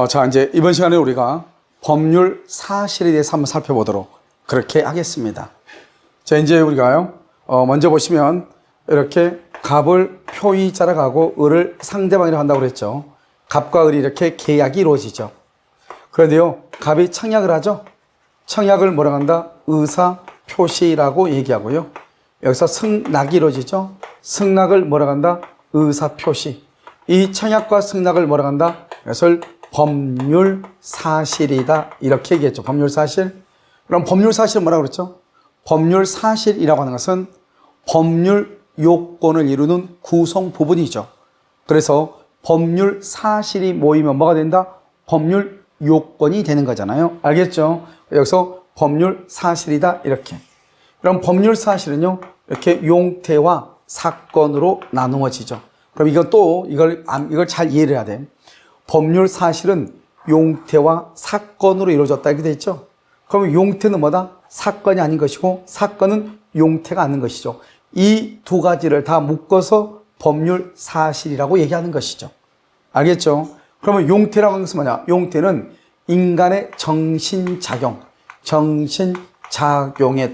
자, 이제 이번 시간에 우리가 법률 사실에 대해서 한번 살펴보도록 그렇게 하겠습니다. 자, 이제 우리가요, 먼저 보시면 이렇게 갑을 표의자라고 하고 을을 상대방이라고 한다고 그랬죠. 갑과 을이 이렇게 계약이 이루어지죠. 그런데요, 갑이 청약을 하죠. 청약을 뭐라고 한다? 의사 표시라고 얘기하고요. 여기서 승낙이 이루어지죠. 승낙을 뭐라고 한다? 의사 표시. 이 청약과 승낙을 뭐라고 한다? 이것을 법률 사실이다. 이렇게 얘기했죠. 법률 사실. 그럼 법률 사실은 뭐라고 그랬죠? 법률 사실이라고 하는 것은 법률 요건을 이루는 구성 부분이죠. 그래서 법률 사실이 모이면 뭐가 된다? 법률 요건이 되는 거잖아요. 알겠죠? 여기서 법률 사실이다. 이렇게. 그럼 법률 사실은요, 이렇게 용태와 사건으로 나누어지죠. 그럼 이걸 잘 이해를 해야 돼. 법률 사실은 용태와 사건으로 이루어졌다. 이렇게 돼 있죠. 그러면 용태는 뭐다? 사건이 아닌 것이고, 사건은 용태가 아닌 것이죠. 이 두 가지를 다 묶어서 법률 사실이라고 얘기하는 것이죠. 알겠죠? 그러면 용태라고 하는 것은 뭐냐? 용태는 인간의 정신작용에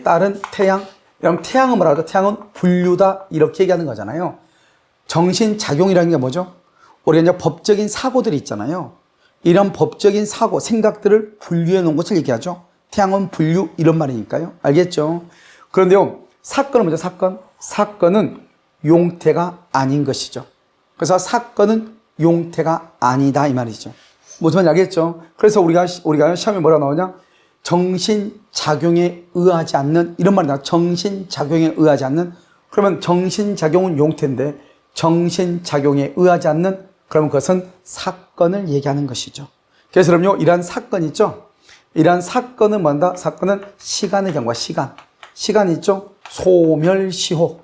따른 태양. 그럼 태양은 뭐라 하죠? 태양은 분류다. 이렇게 얘기하는 거잖아요. 정신작용이라는 게 뭐죠? 우리가 이제 법적인 사고들이 있잖아요. 이런 법적인 사고, 생각들을 분류해 놓은 것을 얘기하죠. 태양은 분류, 이런 말이니까요. 알겠죠? 그런데요, 사건은 뭐죠? 사건은 용태가 아닌 것이죠. 그래서 사건은 용태가 아니다. 이 말이죠. 무슨 말인지 알겠죠? 그래서 우리가 시험에 뭐라 나오냐? 정신작용에 의하지 않는, 이런 말이 나와요. 정신작용에 의하지 않는. 그러면 정신작용은 용태인데, 정신작용에 의하지 않는, 그러면 그것은 사건을 얘기하는 것이죠. 그래서 그럼요, 이러한 사건 있죠? 이러한 사건은 뭔다? 사건은 시간의 경과, 시간 있죠? 소멸시효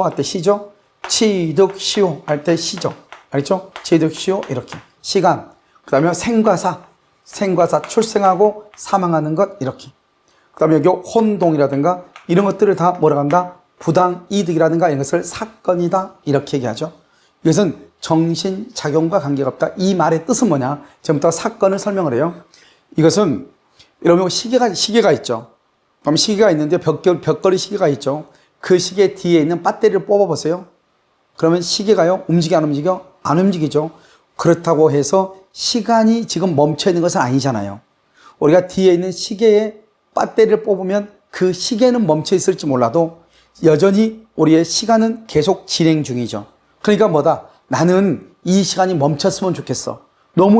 할 때 시죠? 취득시효 할 때 시죠. 알겠죠? 취득시효, 이렇게. 시간. 그 다음에 생과사, 출생하고 사망하는 것, 이렇게. 그 다음에 여기 혼동이라든가 이런 것들을 다 뭐라고 한다? 부당이득이라든가 이런 것을 사건이다. 이렇게 얘기하죠. 이것은 정신작용과 관계가 없다. 이 말의 뜻은 뭐냐? 지금부터 사건을 설명을 해요. 이것은, 여러분, 시계가 있죠. 그럼 시계가 있는데 벽걸이 시계가 있죠. 그 시계 뒤에 있는 배터리를 뽑아보세요. 그러면 시계가요, 움직여, 안 움직여? 안 움직이죠. 그렇다고 해서 시간이 지금 멈춰 있는 것은 아니잖아요. 우리가 뒤에 있는 시계에 배터리를 뽑으면 그 시계는 멈춰 있을지 몰라도 여전히 우리의 시간은 계속 진행 중이죠. 그러니까 뭐다? 나는 이 시간이 멈췄으면 좋겠어.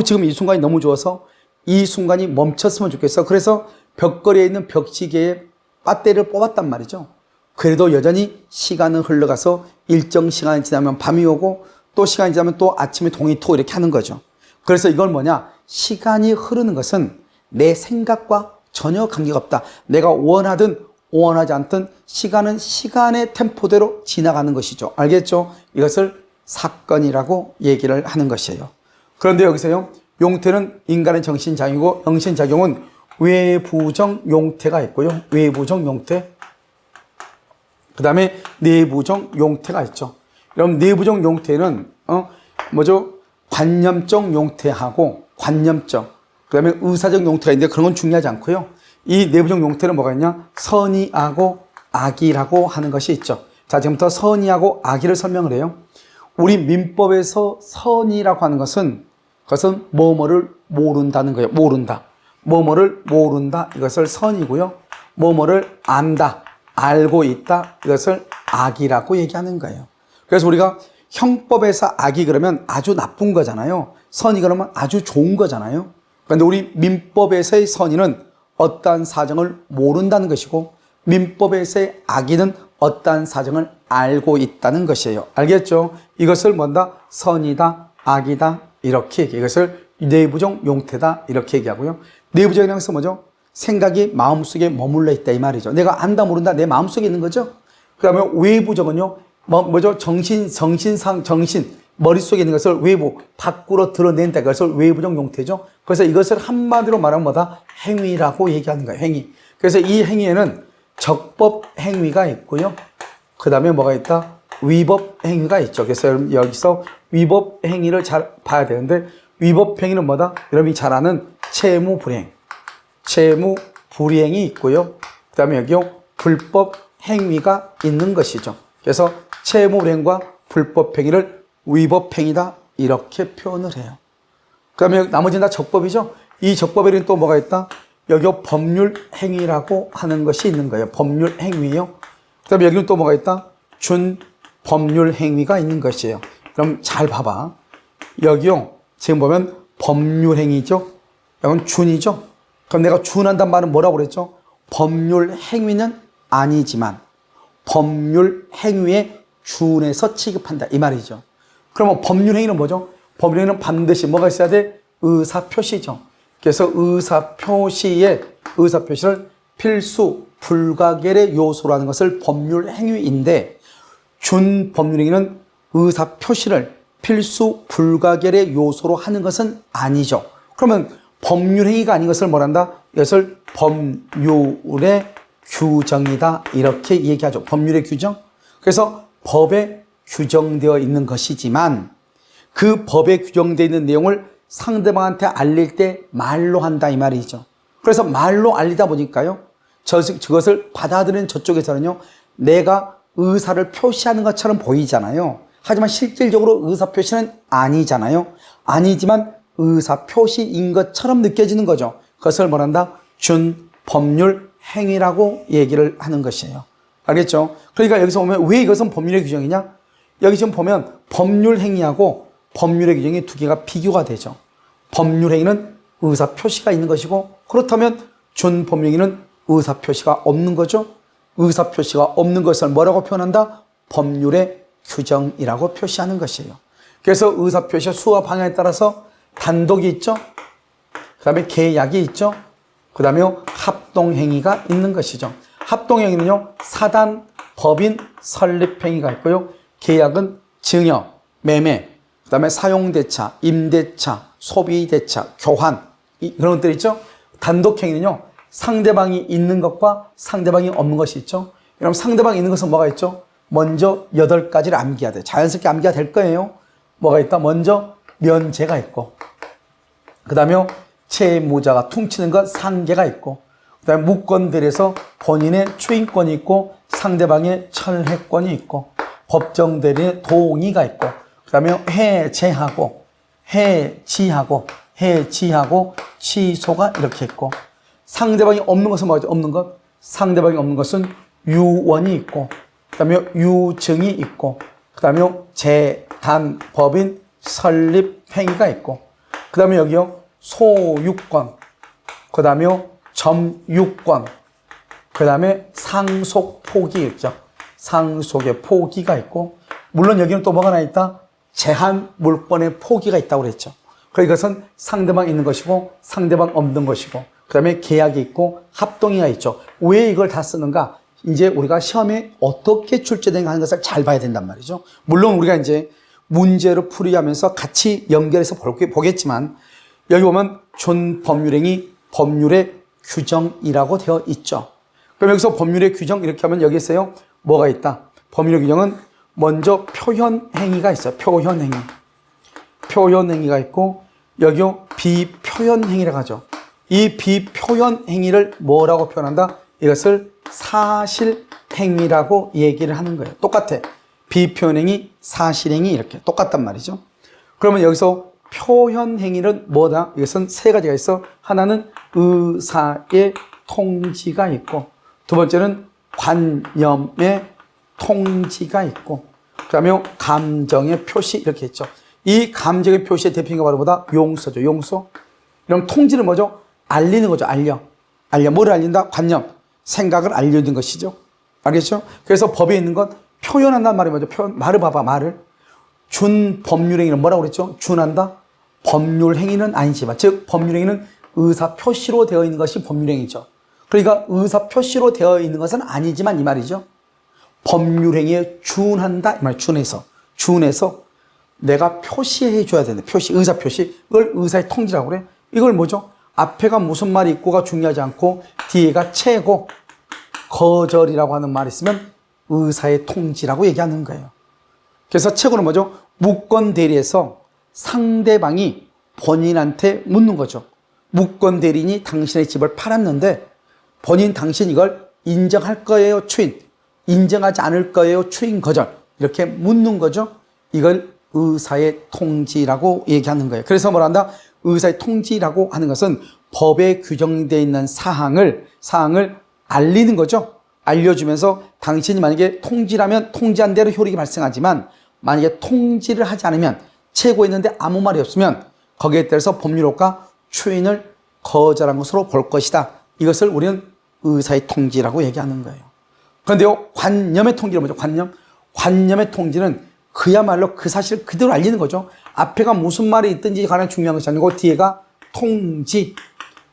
지금 이 순간이 너무 좋아서 이 순간이 멈췄으면 좋겠어. 그래서 벽걸이에 있는 벽시계에 배터리를 뽑았단 말이죠. 그래도 여전히 시간은 흘러가서 일정 시간이 지나면 밤이 오고 또 시간이 지나면 또 아침에 동이 트고 이렇게 하는 거죠. 그래서 이걸 뭐냐? 시간이 흐르는 것은 내 생각과 전혀 관계가 없다. 내가 원하든 원하지 않든 시간은 시간의 템포대로 지나가는 것이죠. 알겠죠? 이것을 사건이라고 얘기를 하는 것이에요. 그런데 여기서요, 용태는 인간의 정신작용이고, 정신작용은 외부적 용태가 있고요. 외부적 용태. 그 다음에 내부적 용태가 있죠. 여러분, 내부적 용태는, 관념적 용태하고, 그 다음에 의사적 용태가 있는데 그런 건 중요하지 않고요. 이 내부적 용태는 뭐가 있냐? 선의하고 악의라고 하는 것이 있죠. 자, 지금부터 선의하고 악의를 설명을 해요. 우리 민법에서 선의라고 하는 것은, 그것은 뭐뭐를 모른다는 거예요. 뭐뭐를 모른다. 이것을 선이고요. 뭐뭐를 안다. 알고 있다. 이것을 악이라고 얘기하는 거예요. 그래서 우리가 형법에서 악이 그러면 아주 나쁜 거잖아요. 선이 그러면 아주 좋은 거잖아요. 그런데 우리 민법에서의 선의는 어떠한 사정을 모른다는 것이고, 민법에서의 악의는 어떠한 사정을 알고 있다는 것이에요. 알겠죠? 이것을 뭔다? 선이다, 악이다, 이렇게 얘기해요. 이것을 내부적 용태다, 이렇게 얘기하고요. 내부적이라는 것은 뭐죠? 생각이 마음속에 머물러 있다, 이 말이죠. 내가 안다, 모른다, 내 마음속에 있는 거죠. 그 다음에 외부적은요, 정신, 머릿속에 있는 것을 외부, 밖으로 드러낸다. 그것을 외부적 용태죠. 그래서 이것을 한마디로 말하면 뭐다? 행위라고 얘기하는 거예요. 행위. 그래서 이 행위에는 적법 행위가 있고요. 그 다음에 뭐가 있다? 위법 행위가 있죠. 그래서 여기서 위법 행위를 잘 봐야 되는데, 위법행위는 뭐다? 여러분이 잘 아는 채무불이행. 채무불이행이 있고요. 그 다음에 여기요, 불법행위가 있는 것이죠. 그래서 채무불이행과 불법행위를 위법행위다 이렇게 표현을 해요. 그 다음에 나머지는 다 적법이죠. 이 적법에는 또 뭐가 있다? 여기 법률행위라고 하는 것이 있는 거예요. 법률행위요. 그 다음에 여기는 또 뭐가 있다? 준법률행위가 있는 것이에요. 그럼 잘 봐봐. 여기요, 지금 보면 법률행위죠. 이건 준이죠. 그럼 내가 준한단 말은 뭐라고 그랬죠? 법률행위는 아니지만 법률행위에 준해서 취급한다 이 말이죠. 그러면 법률행위는 뭐죠? 법률행위는 반드시 뭐가 있어야 돼? 의사표시죠. 그래서 의사표시를 필수 불가결의 요소라는 것을 법률행위인데, 준법률행위는 의사표시를 필수 불가결의 요소로 하는 것은 아니죠. 그러면 법률행위가 아닌 것을 뭐란다? 이것을 법률의 규정이다 이렇게 얘기하죠. 법률의 규정. 그래서 법에 규정되어 있는 것이지만 그 법에 규정되어 있는 내용을 상대방한테 알릴 때 말로 한다 이 말이죠. 그래서 말로 알리다 보니까요, 저것을 받아들이는 저쪽에서는요, 내가 의사를 표시하는 것처럼 보이잖아요. 하지만 실질적으로 의사 표시는 아니잖아요. 아니지만 의사 표시인 것처럼 느껴지는 거죠. 그것을 뭐란다? 준법률 행위라고 얘기를 하는 것이에요. 알겠죠? 그러니까 여기서 보면 왜 이것은 법률의 규정이냐? 여기 지금 보면 법률 행위하고 법률의 규정이 두 개가 비교가 되죠. 법률 행위는 의사 표시가 있는 것이고, 그렇다면 준법률 행위는 의사 표시가 없는 거죠. 의사 표시가 없는 것을 뭐라고 표현한다? 법률의 규정이라고 표시하는 것이에요. 그래서 의사 표시의 수와 방향에 따라서 단독이 있죠. 그 다음에 계약이 있죠. 그 다음에 합동행위가 있는 것이죠. 합동행위는요, 사단, 법인, 설립행위가 있고요. 계약은 증여, 매매, 그 다음에 사용대차, 임대차, 소비대차, 교환, 그런 것들이 있죠. 단독행위는요, 상대방이 있는 것과 상대방이 없는 것이 있죠. 여러분, 상대방이 있는 것은 뭐가 있죠? 먼저 8가지를 암기해야 돼. 자연스럽게 암기가 될 거예요. 뭐가 있다? 먼저 면제가 있고, 그 다음에 채무자가 퉁치는 것 상계가 있고, 그 다음에 무권대리에서 본인의 추인권이 있고 상대방의 철회권이 있고, 법정대리의 동의가 있고, 그 다음에 해제하고 취소가 이렇게 있고, 상대방이 없는 것은 뭐죠? 없는 것. 상대방이 없는 것은 유언이 있고, 그 다음에 유증이 있고, 그 다음에 재단, 법인, 설립 행위가 있고, 그 다음에 여기요, 소유권, 그 다음에 점유권, 그 다음에 상속 포기 있죠. 상속의 포기가 있고, 물론 여기는 또 뭐가 하나 있다? 제한 물권의 포기가 있다고 그랬죠. 그러니까 이것은 상대방 있는 것이고 상대방 없는 것이고, 그 다음에 계약이 있고 합동의가 있죠. 왜 이걸 다 쓰는가? 이제 우리가 시험에 어떻게 출제되는가 하는 것을 잘 봐야 된단 말이죠. 물론 우리가 이제 문제로 풀이하면서 같이 연결해서 보겠지만, 여기 보면 준법률행위 법률의 규정이라고 되어 있죠. 그럼 여기서 법률의 규정 이렇게 하면 여기 있어요. 뭐가 있다? 법률의 규정은 먼저 표현행위가 있어요. 표현행위가 있고, 여기요 비표현행위라고 하죠. 이 비표현행위를 뭐라고 표현한다? 이것을 사실행위라고 얘기를 하는 거예요. 똑같아. 비표현행위, 사실행위 이렇게 똑같단 말이죠. 그러면 여기서 표현행위는 뭐다? 이것은 세 가지가 있어. 하나는 의사의 통지가 있고, 두 번째는 관념의 통지가 있고, 그 다음에 감정의 표시 이렇게 있죠. 이 감정의 표시의 대표가 바로 뭐다? 용서죠. 용서. 그럼 통지는 뭐죠? 알리는 거죠. 알려. 뭐를 알린다? 관념. 생각을 알려준 것이죠. 알겠죠? 그래서 법에 있는 것 표현한다는 말이 뭐죠? 말을 봐봐, 말을. 준법률행위는 뭐라고 그랬죠? 준한다? 법률행위는 아니지만, 즉 법률행위는 의사표시로 되어 있는 것이 법률행위죠. 그러니까 의사표시로 되어 있는 것은 아니지만 이 말이죠. 법률행위에 준한다 이 말. 준해서 내가 표시해 줘야 되는데, 의사표시. 이걸 의사의 통지라고 그래. 이걸 뭐죠? 앞에가 무슨 말이 있고가 중요하지 않고 뒤에가 채고 거절이라고 하는 말이 있으면 의사의 통지라고 얘기하는 거예요. 그래서 채고는 뭐죠? 무권 대리에서 상대방이 본인한테 묻는 거죠. 무권 대리인이 당신의 집을 팔았는데 당신 이걸 인정할 거예요, 추인? 인정하지 않을 거예요, 추인, 거절? 이렇게 묻는 거죠. 이걸 의사의 통지라고 얘기하는 거예요. 그래서 뭐란다? 의사의 통지라고 하는 것은 법에 규정되어 있는 사항을 알리는 거죠. 알려주면서 당신이 만약에 통지라면 통지한 대로 효력이 발생하지만 만약에 통지를 하지 않으면 채고했는데 아무 말이 없으면 거기에 따라서 법률효과 추인을 거절한 것으로 볼 것이다. 이것을 우리는 의사의 통지라고 얘기하는 거예요. 그런데요, 관념의 통지는 뭐죠? 관념의 통지는 그야말로 그 사실을 그대로 알리는 거죠. 앞에가 무슨 말이 있든지 간에 중요한 것이 아니고 뒤에가 통지,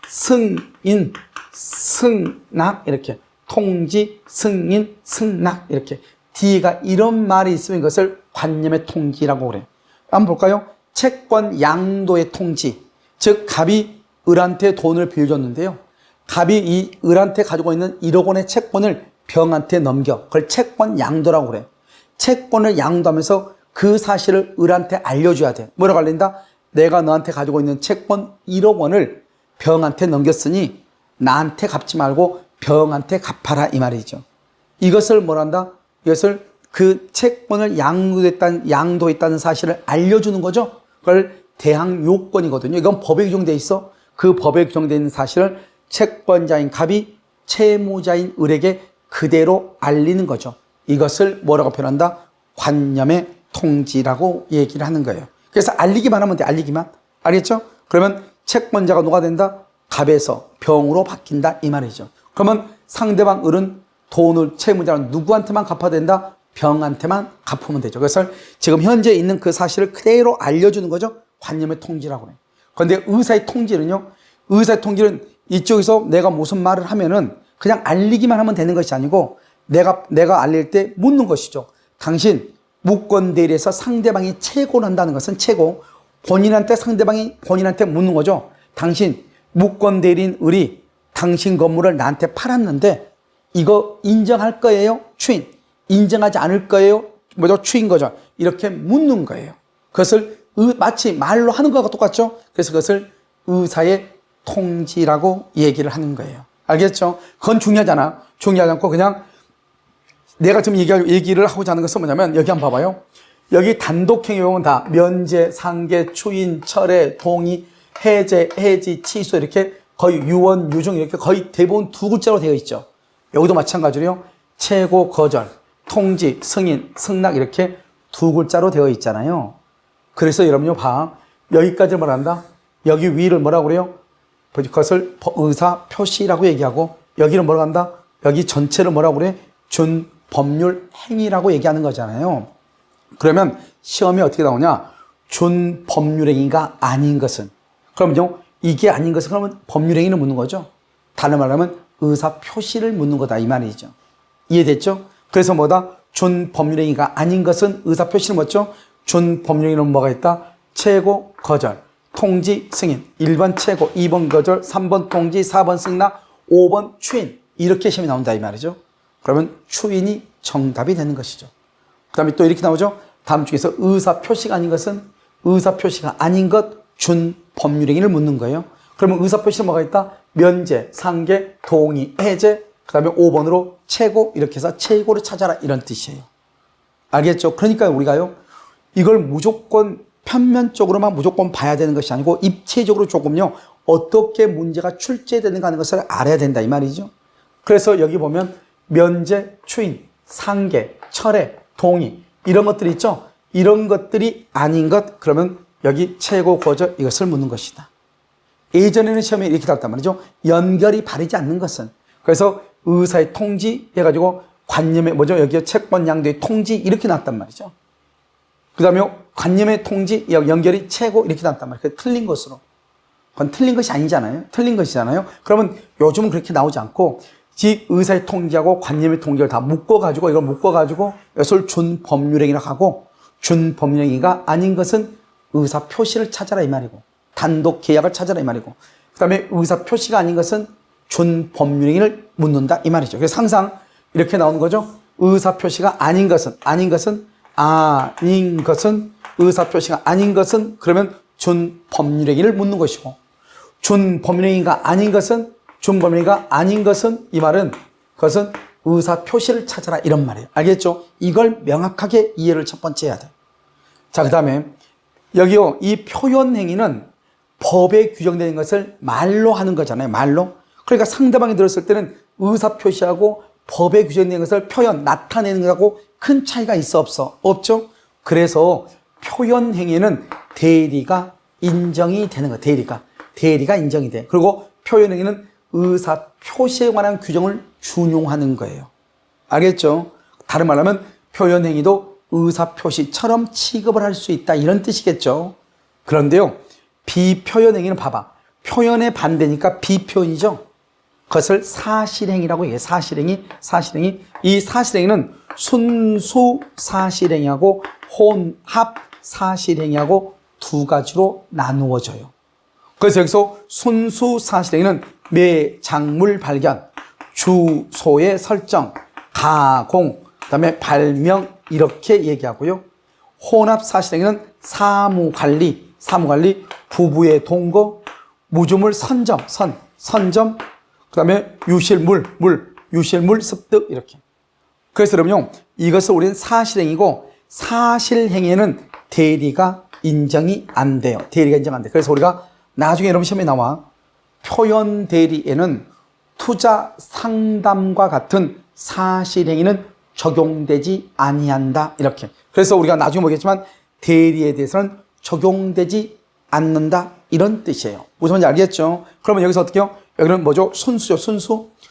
승인, 승낙 이렇게 통지, 승인, 승낙 이렇게 뒤에가 이런 말이 있으면 이것을 관념의 통지라고 그래요. 한번 볼까요? 채권 양도의 통지, 즉 갑이 을한테 돈을 빌려줬는데요. 갑이 이 을한테 가지고 있는 1억 원의 채권을 병한테 넘겨. 그걸 채권 양도라고 그래요. 채권을 양도하면서 그 사실을 을한테 알려줘야 돼. 뭐라고 알린다? 내가 너한테 가지고 있는 채권 1억 원을 병한테 넘겼으니 나한테 갚지 말고 병한테 갚아라 이 말이죠. 이것을 뭐란다? 이것을 그 채권을 양도했다는 사실을 알려주는 거죠. 그걸 대항 요건이거든요. 이건 법에 규정되어 있어. 그 법에 규정되어 있는 사실을 채권자인 갑이 채무자인 을에게 그대로 알리는 거죠. 이것을 뭐라고 표현한다? 관념의 통지라고 얘기를 하는 거예요. 그래서 알리기만 하면 돼. 알리기만. 알겠죠? 그러면 채권자가 누가 된다? 갑에서 병으로 바뀐다 이 말이죠. 그러면 상대방 을은 돈을 채무자는 누구한테만 갚아야 된다? 병한테만 갚으면 되죠. 그래서 지금 현재 있는 그 사실을 그대로 알려주는 거죠. 관념의 통지라고 해요. 그런데 의사의 통지는요. 의사의 통지는 이쪽에서 내가 무슨 말을 하면은 그냥 알리기만 하면 되는 것이 아니고 내가 알릴 때 묻는 것이죠. 당신 무권대리에서 상대방이 채고를 한다는 것은 채고, 상대방이 본인한테 묻는 거죠. 당신 무권대리인 을이 당신 건물을 나한테 팔았는데 이거 인정할 거예요? 추인. 인정하지 않을 거예요? 뭐죠? 추인 거죠. 이렇게 묻는 거예요. 그것을 마치 말로 하는 것과 똑같죠? 그래서 그것을 의사의 통지라고 얘기를 하는 거예요. 알겠죠? 그건 중요하잖아. 중요하지 않고 그냥 내가 지금 얘기를 하고자 하는 것은 뭐냐면 여기 한번 봐봐요. 여기 단독행위 보면 다 면제, 상계, 추인, 철회, 동의, 해제, 해지, 취소 이렇게 거의 유언, 유증 이렇게 거의 대부분 두 글자로 되어 있죠. 여기도 마찬가지로요. 채고, 거절, 통지, 승인, 승낙 이렇게 두 글자로 되어 있잖아요. 그래서 여러분요 봐. 여기까지 뭐란다? 여기 위를 뭐라고 그래요? 그것을 의사 표시라고 얘기하고 여기는 뭐라고 한다? 여기 전체를 뭐라고 그래? 준 법률 행위라고 얘기하는 거잖아요. 그러면 시험에 어떻게 나오냐? 준 법률 행위가 아닌 것은. 그러면요, 이게 아닌 것은 그러면 법률 행위를 묻는 거죠. 다른 말로 하면 의사 표시를 묻는 거다 이 말이죠. 이해됐죠? 그래서 뭐다? 준 법률 행위가 아닌 것은 의사 표시를 묻죠. 준 법률 행위는 뭐가 있다? 채고, 거절, 통지, 승인. 1번 채고, 2번 거절, 3번 통지, 4번 승낙, 5번 추인. 이렇게 시험이 나온다 이 말이죠. 그러면 추인이 정답이 되는 것이죠. 그 다음에 또 이렇게 나오죠. 다음 중에서 의사 표시가 아닌 것은 의사 표시가 아닌 것 준 법률 행위를 묻는 거예요. 그러면 의사 표시는 뭐가 있다? 면제, 상계, 동의, 해제, 그 다음에 5번으로 채고 이렇게 해서 채고를 찾아라 이런 뜻이에요. 알겠죠? 그러니까 우리가요 이걸 무조건 편면적으로만 무조건 봐야 되는 것이 아니고 입체적으로 조금요 어떻게 문제가 출제되는가 하는 것을 알아야 된다 이 말이죠. 그래서 여기 보면 면제, 추인, 상계, 철회, 동의 이런 것들이 있죠. 이런 것들이 아닌 것 그러면 여기 채고, 거절 이것을 묻는 것이다. 예전에는 시험에 이렇게 나왔단 말이죠. 연결이 바르지 않는 것은. 그래서 의사의 통지 해가지고 관념의 뭐죠? 여기 채권 양도의 통지 이렇게 나왔단 말이죠. 그 다음에 관념의 통지 연결이 채고 이렇게 나왔단 말이에요. 그게 틀린 것으로. 그건 틀린 것이 아니잖아요. 틀린 것이잖아요. 그러면 요즘은 그렇게 나오지 않고 즉 의사의 통지하고 관념의 통지를 다 묶어가지고 이걸 묶어가지고 이것을 준 법률행위라고 하고 준 법률행위가 아닌 것은 의사 표시를 찾아라 이 말이고 단독 계약을 찾아라 이 말이고 그 다음에 의사 표시가 아닌 것은 준 법률행위를 묻는다 이 말이죠. 그래서 항상 이렇게 나오는 거죠. 의사 표시가 아닌 것은 의사 표시가 아닌 것은 그러면 준법률행위를 묻는 것이고, 준법률행위가 아닌 것은 이 말은 그것은 의사표시를 찾아라 이런 말이에요. 알겠죠? 이걸 명확하게 이해를 첫 번째 해야 돼요. 자, 그 다음에 여기요, 이 표현행위는 법에 규정되는 것을 말로 하는 거잖아요. 말로. 그러니까 상대방이 들었을 때는 의사표시하고 법에 규정된 것을 나타내는 것하고 큰 차이가 있어 없어? 없죠? 그래서 표현행위는 대리가 인정이 되는 거예요. 대리가 인정이 돼. 그리고 표현행위는 의사표시에 관한 규정을 준용하는 거예요. 알겠죠? 다른 말로 하면 표현행위도 의사표시처럼 취급을 할 수 있다 이런 뜻이겠죠. 그런데요, 비표현행위는 봐봐. 표현의 반대니까 비표현이죠. 그것을 사실행위라고 얘기해요. 사실행위. 이 사실행위는 순수 사실행위하고 혼합 사실행위하고 두 가지로 나누어져요. 그래서 여기서 순수 사실행위는 매장물 발견, 주소의 설정, 가공, 그다음에 발명 이렇게 얘기하고요. 혼합 사실행위는 사무관리, 부부의 동거, 무주물 선점, 그다음에 유실물 습득 이렇게. 그래서 그러면요, 이것을 우리는 사실행위고, 사실행위에는 대리가 인정이 안 돼요. 그래서 우리가 나중에 여러분 시험에 나와 표현 대리에는 투자 상담과 같은 사실행위는 적용되지 아니한다 이렇게. 그래서 우리가 나중에 보겠지만 대리에 대해서는 적용되지 않는다 이런 뜻이에요. 무슨 말인지 알겠죠? 그러면 여기서 어떻게 해요? 여기는 뭐죠? 순수죠.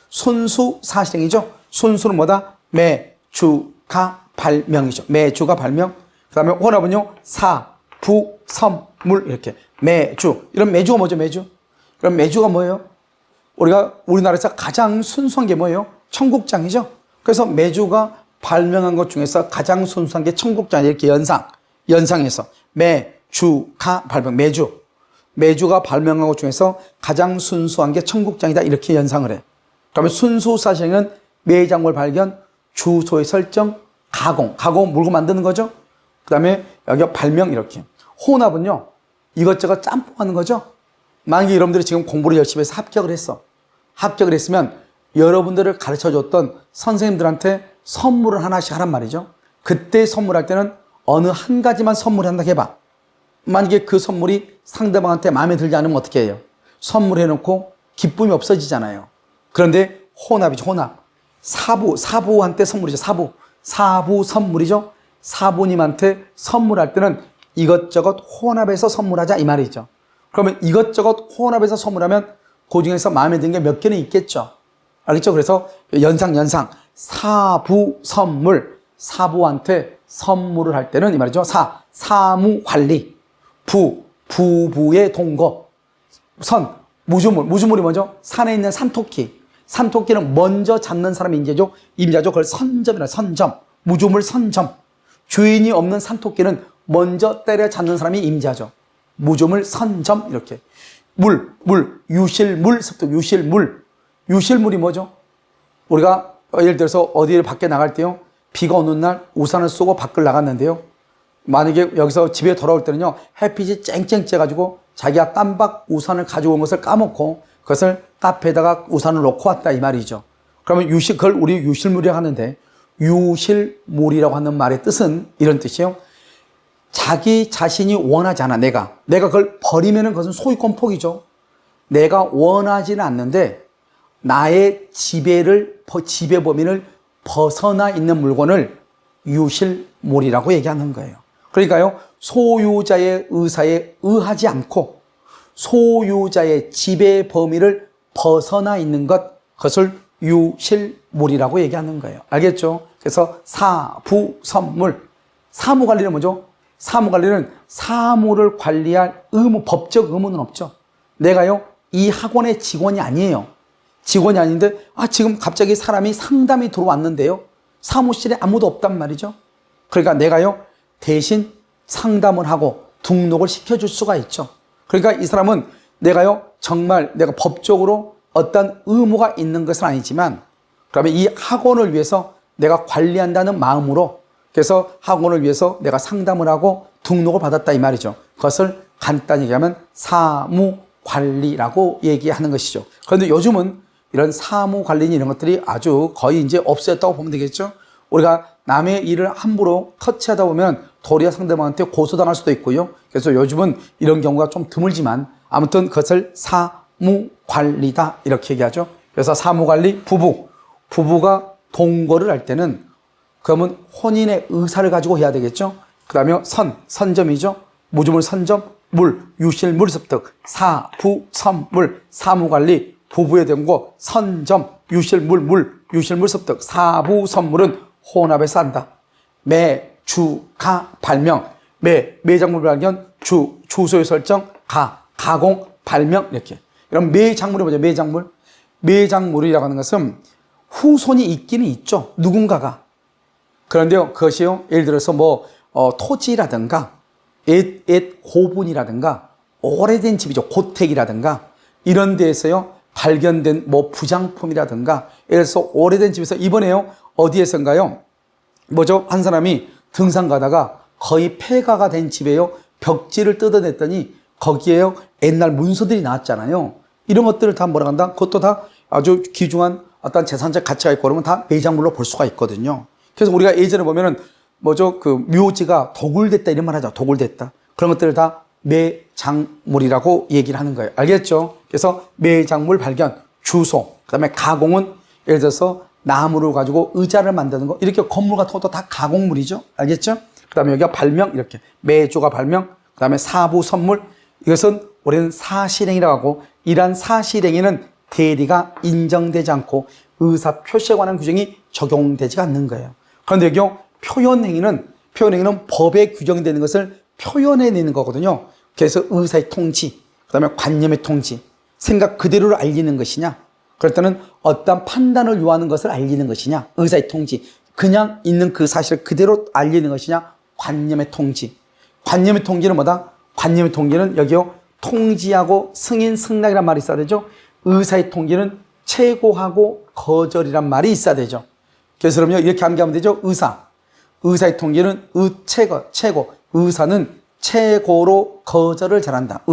순수 사실행위죠. 순수는 뭐다? 매주가 발명이죠. 매주가 발명. 그 다음에 혼합은요, 부, 물 이렇게. 이런 매주가 뭐죠? 그럼 매주가 뭐예요? 우리가 우리나라에서 가장 순수한 게 뭐예요? 청국장이죠. 그래서 매주가 발명한 것 중에서 가장 순수한 게 청국장 이렇게 연상해서 매주가 발명, 매주가 발명한 것 중에서 가장 순수한 게 청국장이다 이렇게 연상을 해. 그러면 순수 사실은 매장물 발견, 주소의 설정, 가공 물고 만드는 거죠. 그 다음에 여기 발명 이렇게. 혼합은요, 이것저것 짬뽕하는 거죠. 만약에 여러분들이 지금 공부를 열심히 해서 합격을 했으면 여러분들을 가르쳐줬던 선생님들한테 선물을 하나씩 하란 말이죠. 그때 선물할 때는 어느 한 가지만 선물한다 해봐. 만약에 그 선물이 상대방한테 마음에 들지 않으면 어떻게 해요? 선물해놓고 기쁨이 없어지잖아요. 그런데 혼합이죠. 혼합. 사부한테 선물이죠. 사부 선물이죠. 사부님한테 선물할 때는 이것저것 혼합해서 선물하자 이 말이죠. 그러면 이것저것 혼합해서 선물하면 그 중에서 마음에 드는 게 몇 개는 있겠죠. 알겠죠? 그래서 연상 사부 선물, 사부한테 선물을 할 때는 이 말이죠. 사무 관리, 부부의 동거, 무주물이 뭐죠? 산에 있는 산토끼는 먼저 잡는 사람이 임자죠. 그걸 선점, 무주물 선점. 주인이 없는 산토끼는 먼저 때려 잡는 사람이 임자죠. 무주물 선점 이렇게. 유실물 습득, 유실물이 뭐죠? 우리가 예를 들어서 어디를 밖에 나갈 때요, 비가 오는 날 우산을 쏘고 밖을 나갔는데요, 만약에 여기서 집에 돌아올 때는요, 햇빛이 쨍쨍 쬐가지고 자기가 깜박 우산을 가지고 온 것을 까먹고 그것을 카페에다가 우산을 놓고 왔다 이 말이죠. 그러면 그걸 우리 유실물이라고 하는데, 유실물이라고 하는 말의 뜻은 이런 뜻이에요. 자기 자신이 원하지 않아. 내가 그걸 버리면은 그것은 소유권 포기죠. 내가 원하지는 않는데 나의 지배 범위를 벗어나 있는 물건을 유실물이라고 얘기하는 거예요. 그러니까요, 소유자의 의사에 의하지 않고 소유자의 지배 범위를 벗어나 있는 그것을 유실물이라고 얘기하는 거예요. 알겠죠? 그래서 사무관리는 뭐죠? 사무관리는 사무를 관리할 법적 의무는 없죠. 내가요, 이 학원의 직원이 아니에요. 직원이 아닌데, 지금 갑자기 상담이 들어왔는데요, 사무실에 아무도 없단 말이죠. 그러니까 내가요, 대신 상담을 하고 등록을 시켜줄 수가 있죠. 그러니까 이 사람은 정말 내가 법적으로 어떤 의무가 있는 것은 아니지만, 그러면 이 학원을 위해서 내가 관리한다는 마음으로, 그래서 학원을 위해서 내가 상담을 하고 등록을 받았다 이 말이죠. 그것을 간단히 얘기하면 사무관리라고 얘기하는 것이죠. 그런데 요즘은 이런 사무관리 이런 것들이 아주 거의 이제 없어졌다고 보면 되겠죠. 우리가 남의 일을 함부로 터치하다 보면 도리어 상대방한테 고소당할 수도 있고요. 그래서 요즘은 이런 경우가 좀 드물지만 아무튼 그것을 사무관리다 이렇게 얘기하죠. 그래서 사무관리, 부부가 동거를 할 때는 그러면 혼인의 의사를 가지고 해야 되겠죠. 그 다음에 선점이죠. 무주물 선점, 유실물 습득, 사부선물, 사무관리, 부부의 동거, 선점, 유실물 습득, 사부선물은 혼합해서 한다. 매주가 발명, 매작물 발견, 주소의 설정, 가공, 발명 이렇게. 이런 매작물이 뭐죠? 매작물이라고 하는 것은 후손이 있기는 있죠. 누군가가. 그런데요, 그것이요, 예를 들어서 토지라든가, 옛 고분이라든가, 오래된 집이죠. 고택이라든가, 이런 데에서요, 발견된 부장품이라든가, 예를 들어서 오래된 집에서 이번에요, 어디에선가요? 한 사람이 등산 가다가 거의 폐가가 된 집에요, 벽지를 뜯어냈더니 거기에요, 옛날 문서들이 나왔잖아요. 이런 것들을 다 뭐라 한다? 그것도 다 아주 귀중한 어떤 재산적 가치가 있고 그러면 다 매작물로 볼 수가 있거든요. 그래서 우리가 예전에 보면은 묘지가 도굴됐다 이런 말 하죠. 도굴됐다. 그런 것들을 다 매작물이라고 얘기를 하는 거예요. 알겠죠? 그래서 매작물 발견, 주소, 그 다음에 가공은 예를 들어서 나무를 가지고 의자를 만드는 거, 이렇게 건물 같은 것도 다 가공물이죠. 알겠죠? 그 다음에 여기가 발명, 이렇게. 매조가 발명, 그 다음에 사부 선물, 이것은 우리는 사실행위라고 하고, 이러한 사실행위는 대리가 인정되지 않고 의사 표시에 관한 규정이 적용되지가 않는 거예요. 그런데 여기 표현행위는 법에 규정되는 것을 표현해내는 거거든요. 그래서 의사의 통지, 그 다음에 관념의 통지, 생각 그대로를 알리는 것이냐, 그럴 때는 어떤 판단을 요하는 것을 알리는 것이냐, 의사의 통지, 그냥 있는 그 사실을 그대로 알리는 것이냐, 관념의 통지. 관념의 통지는 뭐다? 관념의 통지는 여기요, 통지하고 승인, 승낙이란 말이 있어야 되죠. 의사의 통지는 최고하고 거절이란 말이 있어야 되죠. 그래서 그러면 이렇게 암기하면 되죠. 의사의 통지는 최고. 의사는 최고로 거절을 잘한다.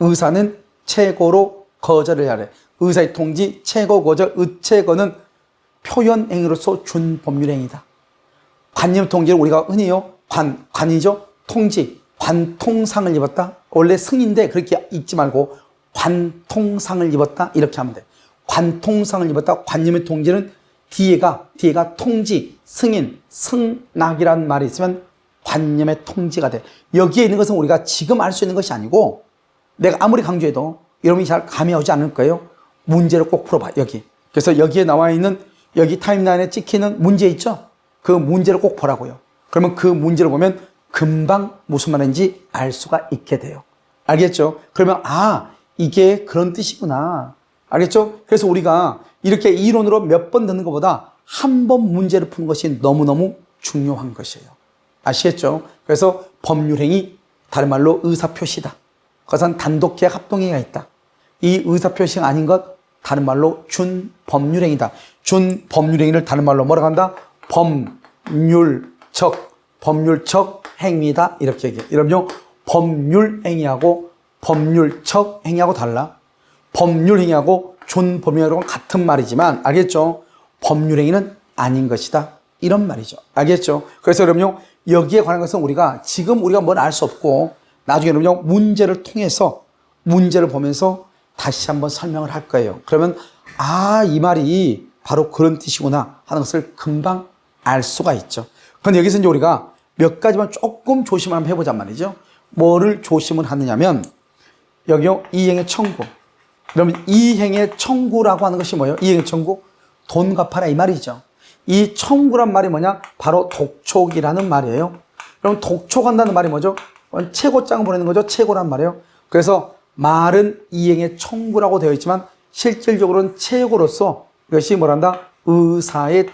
의사는 최고로 거절을 잘해. 의사의 통지, 최고, 거절, 최고는 표현행위로서 준법률행위다. 관념 통지를 우리가 흔히요, 관이죠. 통지, 관통상을 입었다. 원래 승인데 그렇게 읽지 말고 관통상을 입었다. 이렇게 하면 돼. 관통상을 입었다. 관념의 통지는 뒤에가 통지, 승인, 승낙이라는 말이 있으면 관념의 통지가 돼. 여기에 있는 것은 우리가 지금 알 수 있는 것이 아니고, 내가 아무리 강조해도 여러분이 잘 감이 오지 않을 거예요. 문제를 꼭 풀어봐, 여기. 그래서 여기에 나와 있는, 여기 타임라인에 찍히는 문제 있죠? 그 문제를 꼭 보라고요. 그러면 그 문제를 보면 금방 무슨 말인지 알 수가 있게 돼요. 알겠죠? 그러면, 이게 그런 뜻이구나. 알겠죠? 그래서 우리가 이렇게 이론으로 몇 번 듣는 것보다 한 번 문제를 푸는 것이 너무너무 중요한 것이에요. 아시겠죠? 그래서 법률행위, 다른 말로 의사표시다. 그것은 단독계약 합동행위가 있다. 이 의사표시가 아닌 것, 다른 말로 준법률행위다. 준법률행위를 다른 말로 뭐라고 한다? 법률적 행위다. 이렇게 얘기해요. 여러분요, 법률행위하고 법률적 행위하고 달라. 법률행위하고 준법률행위하고는 같은 말이지만, 알겠죠? 법률행위는 아닌 것이다. 이런 말이죠. 알겠죠? 그래서 여러분요, 여기에 관한 것은 지금 우리가 뭘 알 수 없고, 나중에 여러분요, 문제를 통해서, 문제를 보면서 다시 한번 설명을 할 거예요. 그러면, 이 말이 바로 그런 뜻이구나 하는 것을 금방 알 수가 있죠. 그런데 여기서 이제 우리가 몇 가지만 조금 조심을 한번 해보자 말이죠. 뭐를 조심을 하느냐면, 여기요, 이행의 청구. 그러면 이행의 청구라고 하는 것이 뭐예요? 이행의 청구? 돈 갚아라, 이 말이죠. 이 청구란 말이 뭐냐? 바로 독촉이라는 말이에요. 그럼 독촉한다는 말이 뭐죠? 최고장을 보내는 거죠. 최고란 말이에요. 그래서 말은 이행의 청구라고 되어 있지만 실질적으로는 최고로서 이것이 뭐란다? 의사의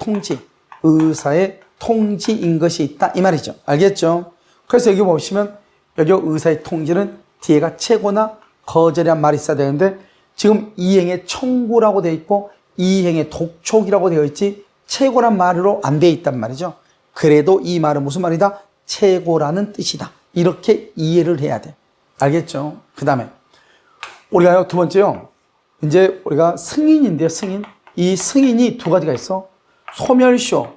통지인 것이 있다. 이 말이죠. 알겠죠? 그래서 여기 보시면 여기 의사의 통지는 뒤에가 최고나 거절이란 말이 있어야 되는데 지금 이행의 청구라고 되어 있고 이행의 독촉이라고 되어 있지 최고란 말로 안 되어 있단 말이죠. 그래도 이 말은 무슨 말이다? 최고라는 뜻이다. 이렇게 이해를 해야 돼. 알겠죠? 그 다음에 우리가 두 번째요. 이제 우리가 승인인데요, 승인. 이 승인이 두 가지가 있어. 소멸시효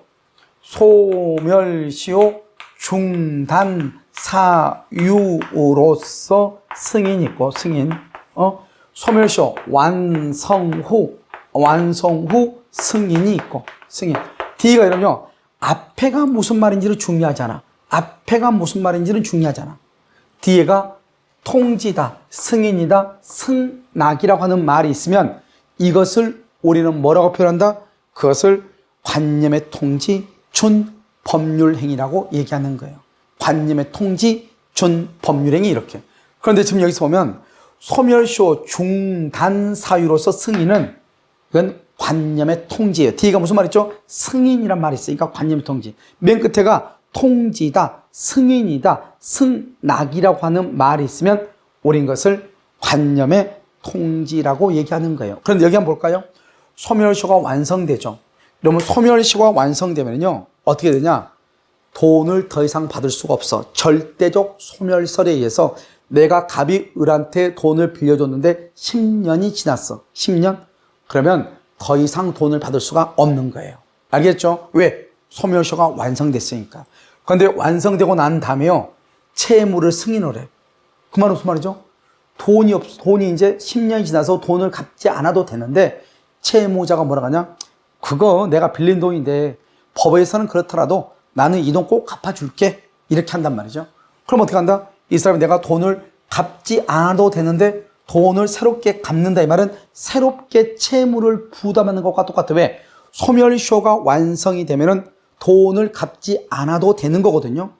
중단 사유로서 승인이 있고, 승인. 소멸시효 완성 후 승인이 있고, 승인. D가 이러면요. 앞에가 무슨 말인지는 중요하잖아. 뒤에가 통지다, 승인이다, 승낙이라고 하는 말이 있으면 이것을 우리는 뭐라고 표현한다? 그것을 관념의 통지, 준 법률행위라고 얘기하는 거예요. 관념의 통지, 준 법률행위 이렇게. 그런데 지금 여기서 보면 소멸시효 중단 사유로서 승인은 이건 관념의 통지예요. 뒤가 무슨 말이죠? 승인이란 말이 있으니까 관념의 통지. 맨 끝에가 통지다, 승인이다, 승낙이라고 하는 말이 있으면 우린 것을 관념의 통지라고 얘기하는 거예요. 그런데 여기 한번 볼까요? 소멸시효가 완성되죠. 그러면 소멸시효가 완성되면요 어떻게 되냐? 돈을 더 이상 받을 수가 없어. 절대적 소멸설에 의해서 내가 갑이 을한테 돈을 빌려줬는데 10년이 지났어. 10년? 그러면 더 이상 돈을 받을 수가 없는 거예요. 알겠죠? 왜? 소멸시효가 완성됐으니까. 그런데 완성되고 난 다음에요, 채무를 승인을 해. 그 말은 무슨 말이죠? 돈이 이제 10년이 지나서 돈을 갚지 않아도 되는데, 채무자가 뭐라고 하냐? 그거 내가 빌린 돈인데, 법에서는 그렇더라도 나는 이 돈 꼭 갚아줄게. 이렇게 한단 말이죠. 그럼 어떻게 한다? 이 사람이 내가 돈을 갚지 않아도 되는데, 돈을 새롭게 갚는다. 이 말은 새롭게 채무를 부담하는 것과 똑같아. 왜? 소멸시효가 완성이 되면은 돈을 갚지 않아도 되는 거거든요.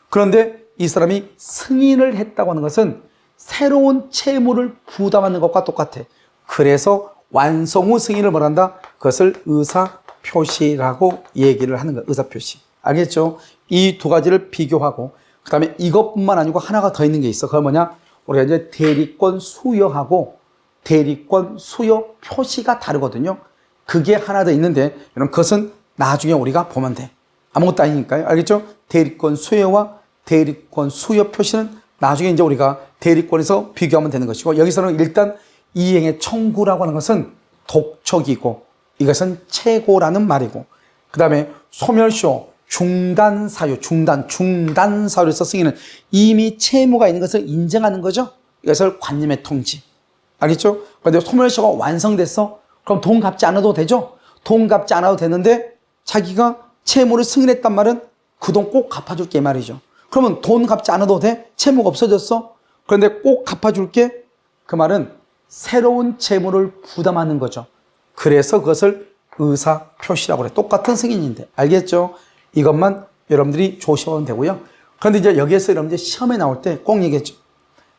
그런데 이 사람이 승인을 했다고 하는 것은 새로운 채무를 부담하는 것과 똑같아. 그래서 완성 후 승인을 뭐라 한다? 그것을 의사표시라고 얘기를 하는 거야. 의사표시. 알겠죠? 이 두 가지를 비교하고, 그 다음에 이것뿐만 아니고 하나가 더 있는 게 있어. 그건 뭐냐? 우리가 이제 대리권 수여하고 대리권 수여 표시가 다르거든요. 그게 하나 더 있는데, 여러분, 그것은 나중에 우리가 보면 돼. 아무것도 아니니까요. 알겠죠? 대리권 수여와 대리권 수여 표시는 나중에 이제 우리가 대리권에서 비교하면 되는 것이고, 여기서는 일단 이행의 청구라고 하는 것은 독촉이고, 이것은 최고라는 말이고, 그 다음에 소멸시효 중단 사유로서 승인은 이미 채무가 있는 것을 인정하는 거죠. 이것을 관념의 통지. 알겠죠? 그런데 소멸시효가 완성됐어? 그럼 돈 갚지 않아도 되죠? 돈 갚지 않아도 되는데 자기가 채무를 승인했단 말은 그 돈 꼭 갚아줄게 이 말이죠. 그러면 돈 갚지 않아도 돼? 채무가 없어졌어? 그런데 꼭 갚아줄게? 그 말은 새로운 채무를 부담하는 거죠. 그래서 그것을 의사표시라고 그래. 똑같은 승인인데. 알겠죠? 이것만 여러분들이 조심하면 되고요. 그런데 이제 여기에서 여러분들 시험에 나올 때 꼭 얘기했죠.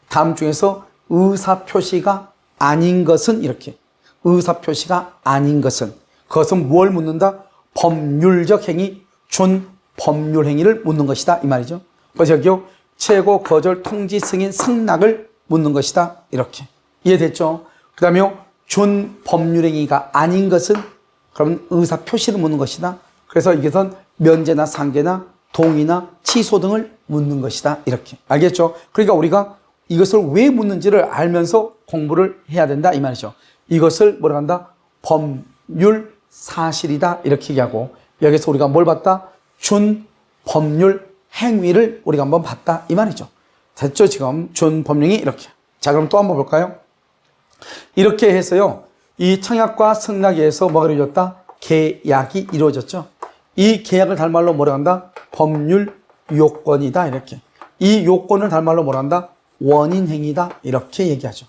다음 중에서 의사표시가 아닌 것은 이렇게. 의사표시가 아닌 것은. 그것은 뭘 묻는다? 법률적 행위, 준 법률 행위를 묻는 것이다. 이 말이죠. 그래서 여기요. 최고, 거절, 통지, 승인, 승낙을 묻는 것이다. 이렇게. 이해됐죠? 그 다음에 준 법률 행위가 아닌 것은 그러면 의사표시를 묻는 것이다. 그래서 이것은 면제나 상계나 동의나 취소 등을 묻는 것이다. 이렇게. 알겠죠? 그러니까 우리가 이것을 왜 묻는지를 알면서 공부를 해야 된다. 이 말이죠. 이것을 뭐라고 한다? 법률 사실이다. 이렇게 얘기하고, 여기서 우리가 뭘 봤다? 준 법률 행위를 우리가 한번 봤다. 이 말이죠. 됐죠? 지금 준 법령이 이렇게. 자, 그럼 또 한번 볼까요? 이렇게 해서요. 이 청약과 승낙에 의해서 뭐가 이루어졌다? 계약이 이루어졌죠. 이 계약을 달말로 뭐라 한다? 법률 요건이다. 이렇게. 이 요건을 달말로 뭐라 한다? 원인행위다. 이렇게 얘기하죠.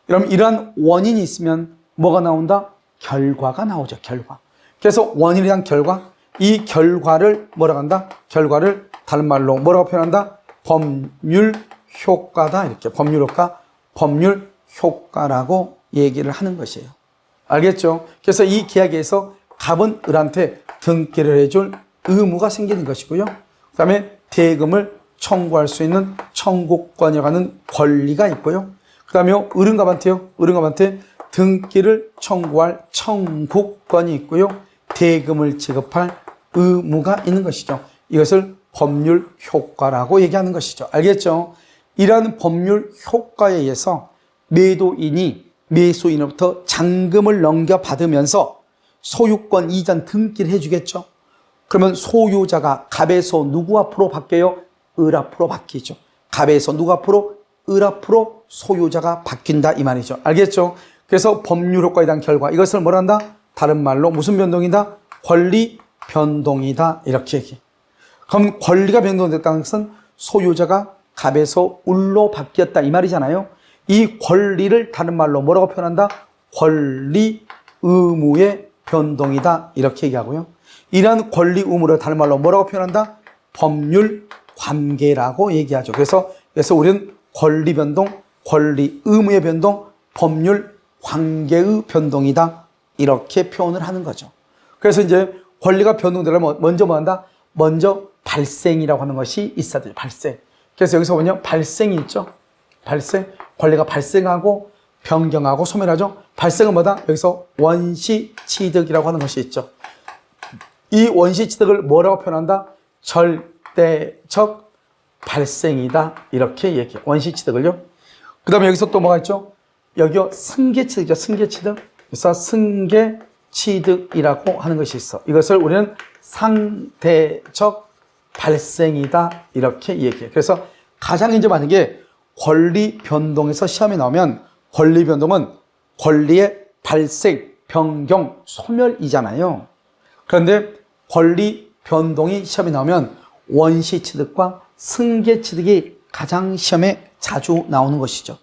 그럼 이러한 원인이 있으면 뭐가 나온다? 결과가 나오죠. 결과. 그래서 원인에 대한 결과, 이 결과를 뭐라 한다? 결과를 다른 말로 뭐라고 표현한다? 법률 효과다. 이렇게. 법률 효과, 법률 효과라고 얘기를 하는 것이에요. 알겠죠? 그래서 이 계약에서 갑은 을한테 등기를 해줄 의무가 생기는 것이고요. 그 다음에 대금을 청구할 수 있는 청구권이라고 하는 권리가 있고요. 그 다음에 을은갑한테요. 을은갑한테 등기를 청구할 청구권이 있고요. 대금을 지급할 의무가 있는 것이죠. 이것을 법률 효과라고 얘기하는 것이죠. 알겠죠? 이러한 법률 효과에 의해서 매도인이 매수인으로부터 잔금을 넘겨받으면서 소유권 이전 등기를 해주겠죠. 그러면 소유자가 갑에서 누구 앞으로 바뀌어요? 을 앞으로 바뀌죠. 갑에서 누구 앞으로? 을 앞으로 소유자가 바뀐다 이 말이죠. 알겠죠? 그래서 법률 효과에 대한 결과, 이것을 뭐라 한다? 다른 말로 무슨 변동이다? 권리 변동이다 이렇게 얘기해. 그럼 권리가 변동됐다는 것은 소유자가 갑에서 을로 바뀌었다 이 말이잖아요. 이 권리를 다른 말로 뭐라고 표현한다? 권리 의무의 변동이다 이렇게 얘기하고요. 이러한 권리 의무를 다른 말로 뭐라고 표현한다? 법률 관계라고 얘기하죠. 그래서 우리는 권리 변동, 권리 의무의 변동, 법률 관계의 변동이다 이렇게 표현을 하는 거죠. 그래서 이제 권리가 변동되려면 먼저 뭐 한다? 먼저 발생이라고 하는 것이 있어야 돼요. 발생. 그래서 여기서 보면 발생이 있죠. 발생. 권리가 발생하고 변경하고 소멸하죠. 발생은 뭐다? 여기서 원시 취득이라고 하는 것이 있죠. 이 원시 취득을 뭐라고 표현한다? 절대적 발생이다 이렇게 얘기해요. 원시 취득을요. 그 다음에 여기서 또 뭐가 있죠? 여기요 승계 취득이죠. 승계 취득. 그래서 승계 취득이라고 하는 것이 있어. 이것을 우리는 상대적 발생이다 이렇게 얘기해요. 그래서 가장 이제 많은 게 권리 변동에서 시험에 나오면 권리 변동은 권리의 발생, 변경, 소멸이잖아요. 그런데 권리 변동이 시험에 나오면 원시 취득과 승계 취득이 가장 시험에 자주 나오는 것이죠.